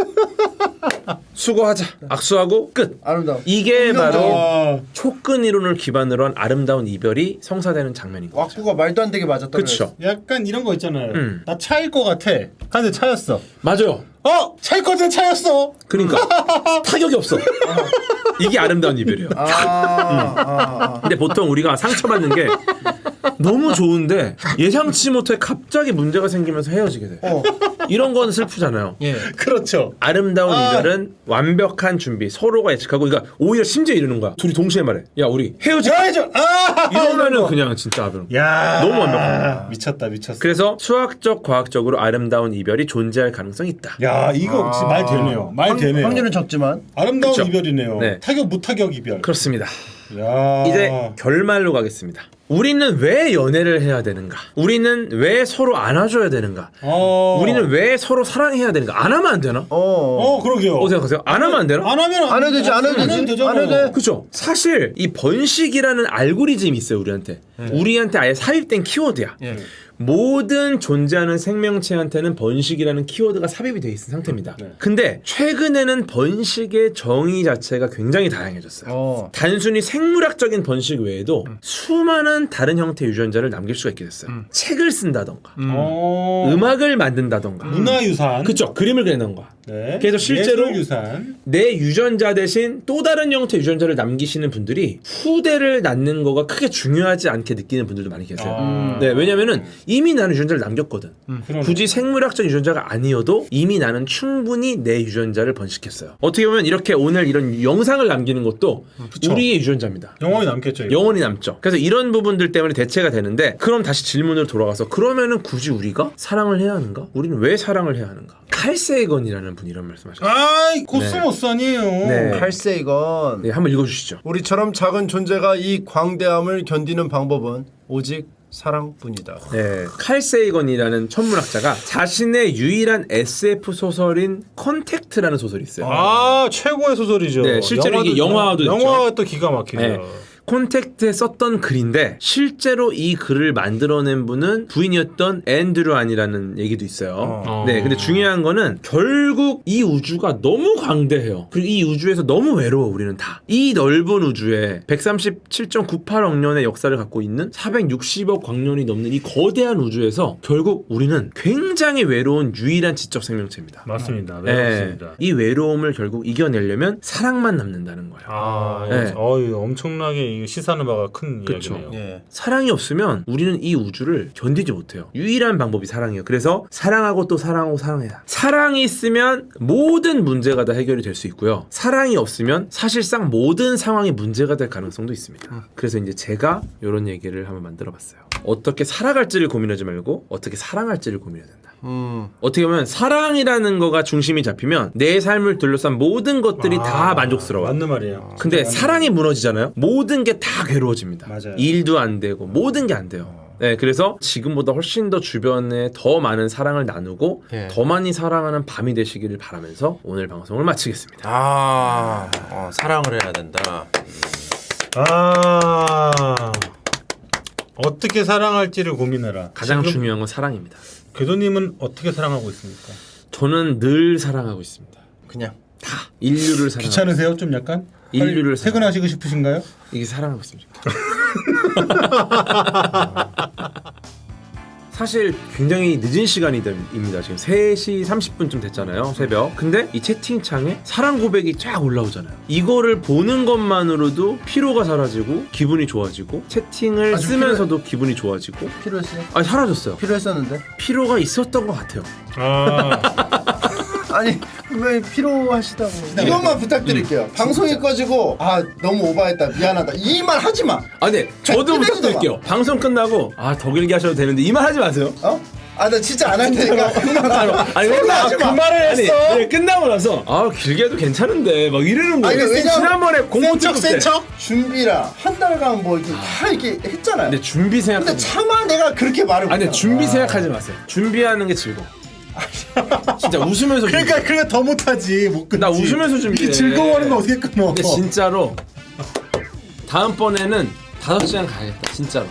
수고하자. 악수하고 끝. 아름다워. 이게 운명적인. 바로 촉근 이론을 기반으로 한 아름다운 이별이 성사되는 장면인 거죠. 왁구가 말도 안 되게 맞아 떨어져. 그렇죠. 약간 이런 거 있잖아요. 나 차일 것 같아. 근데 차였어. 맞아요. 차일 것 같은 차였어. 그러니까 타격이 없어. 이게 아름다운 이별이에요. 근데 보통 우리가 상처받는 게 너무 좋은데 예상치 못해 갑자기 문제가 생기면서 헤어지게 돼. 이런 건 슬프잖아요. 예. 그렇죠. 아름다운 이별은 완벽한 준비, 서로가 예측하고, 그러니까 오히려 심지어 이러는 거야. 둘이 동시에 말해. 야, 우리 헤어지자. 이러면은 그냥 진짜 야, 너무 완벽합니다. 미쳤다. 그래서 수학적, 과학적으로 아름다운 이별이 존재할 가능성이 있다. 야, 이거 진짜 말 되네요. 말 되네요. 확률은 적지만 아름다운 그쵸? 이별이네요. 네. 타격 무타격 이별. 그렇습니다. 야. 이제 결말로 가겠습니다. 우리는 왜 연애를 해야 되는가? 우리는 왜 서로 안아줘야 되는가? 우리는 왜 서로 사랑해야 되는가? 안 하면 안 되나? 그러게요. 어떻게 생각하세요? 안 하면 안 되나? 안 하면 안 해도 되지, 안 해도 되지. 되죠. 안 해도 돼. 그죠? 사실 이 번식이라는 알고리즘이 있어요, 우리한테. 우리한테 아예 삽입된 키워드야. 모든 존재하는 생명체한테는 번식이라는 키워드가 삽입이 돼 있는 상태입니다. 근데 최근에는 번식의 정의 자체가 굉장히 다양해졌어요. 단순히 생물학적인 번식 외에도 수많은 다른 형태의 유전자를 남길 수가 있게 됐어요. 책을 쓴다던가 음악을 만든다던가 문화유산. 그쵸? 그림을 그린다던가. 네. 그래서 실제로 예술유산. 내 유전자 대신 또 다른 형태의 유전자를 남기시는 분들이 후대를 낳는 거가 크게 중요하지 않게 느끼는 분들도 많이 계세요. 네, 왜냐면은 이미 나는 유전자를 남겼거든. 굳이 생물학적 유전자가 아니어도 이미 나는 충분히 내 유전자를 번식했어요. 어떻게 보면 이렇게 오늘 이런 영상을 남기는 것도 우리의 유전자입니다. 영원히 남겠죠. 이거. 영원히 남죠. 그래서 이런 부분들 때문에 대체가 되는데, 그럼 다시 질문으로 돌아가서 그러면은 굳이 우리가 사랑을 해야 하는가? 우리는 왜 사랑을 해야 하는가? 칼세이건이라는 분이 이런 말씀하셨어요. 코스모스 아니에요. 네. 칼세이건. 네, 한번 읽어주시죠. 우리처럼 작은 존재가 이 광대함을 견디는 방법은 오직 사랑뿐이다. 네, 칼 세이건이라는 천문학자가 자신의 유일한 SF 소설인 컨택트라는 소설이 있어요. 아 최고의 소설이죠. 네, 실제로 이게 영화도 있죠. 영화가 또 기가 막히죠. 네. 콘택트에 썼던 글인데 실제로 이 글을 만들어낸 분은 부인이었던 앤드류 안이라는 얘기도 있어요. 네, 근데 중요한 거는 결국 이 우주가 너무 광대해요. 그리고 이 우주에서 너무 외로워 우리는 다. 이 넓은 우주에 137.98억 년의 역사를 갖고 있는 460억 광년이 넘는 이 거대한 우주에서 결국 우리는 굉장히 외로운 유일한 지적 생명체입니다. 맞습니다. 외롭습니다. 네, 이 외로움을 결국 이겨내려면 사랑만 남는다는 거예요. 아, 네. 엄청나게 이거 시사하는 바가 큰 그쵸. 이야기네요. 예. 사랑이 없으면 우리는 이 우주를 견디지 못해요. 유일한 방법이 사랑이에요. 그래서 사랑하고 또 사랑하고 사랑해야. 사랑이 있으면 모든 문제가 다 해결이 될 수 있고요. 사랑이 없으면 사실상 모든 상황이 문제가 될 가능성도 있습니다. 그래서 이제 제가 이런 얘기를 한번 만들어봤어요. 어떻게 살아갈지를 고민하지 말고 어떻게 사랑할지를 고민해야 된다. 어떻게 보면 사랑이라는 거가 중심이 잡히면 내 삶을 둘러싼 모든 것들이 다 만족스러워. 맞는 말이에요. 근데 사랑이 무너지잖아요. 모든 게 다 괴로워집니다. 맞아요. 일도 안 되고 모든 게 안 돼요. 네, 그래서 지금보다 훨씬 더 주변에 더 많은 사랑을 나누고 예. 더 많이 사랑하는 밤이 되시기를 바라면서 오늘 방송을 마치겠습니다. 사랑을 해야 된다. 어떻게 사랑할지를 고민해라. 가장 지금 중요한 건 사랑입니다. 궤도님은 어떻게 사랑하고 있습니까? 저는 늘 사랑하고 있습니다. 그냥 다 인류를 사랑하고 귀찮으세요? 좀 약간? 인류를 빨리 퇴근하시고 싶으신가요? 이게 사랑하고 있습니다. 사실 굉장히 늦은 시간입니다. 지금 3시 30분쯤 됐잖아요. 새벽. 근데 이 채팅창에 사랑 고백이 쫙 올라오잖아요. 이거를 보는 것만으로도 피로가 사라지고 기분이 좋아지고 채팅을 아주 쓰면서도 기분이 좋아지고 필요했어요? 아니 사라졌어요. 필요했었는데? 피로가 있었던 것 같아요. 아니 왜 필요하시다고 이것만 부탁드릴게요. 방송이 꺼지고 너무 오버했다 미안하다 이 말 하지 마. 아 네. 저도 끝내지도 부탁드릴게요. 방송 끝나고 더 길게 하셔도 되는데 이 말 하지 마세요. 나 진짜 안 할 테니까 아니 하지 마. 그 말을 했어. 네, 끝나고 나서 길게 해도 괜찮은데 막 이러는 거예요. 왜냐면 지난번에 공부 센 때. 척 준비라 한 달간 뭐 이렇게 다 이렇게 했잖아요. 근데 준비 생각. 근데 차마 내가 그렇게 말을 근데 못해. 준비 생각하지 마세요. 준비하는 게 즐거워. 진짜 웃으면서. 그러니까 더 못하지. 못 끊지. 나 웃으면서 준비해. 이렇게 즐거워하는 거 어떻게 끊어? 근데 진짜로 다음번에는 5시간 가야겠다. 진짜로.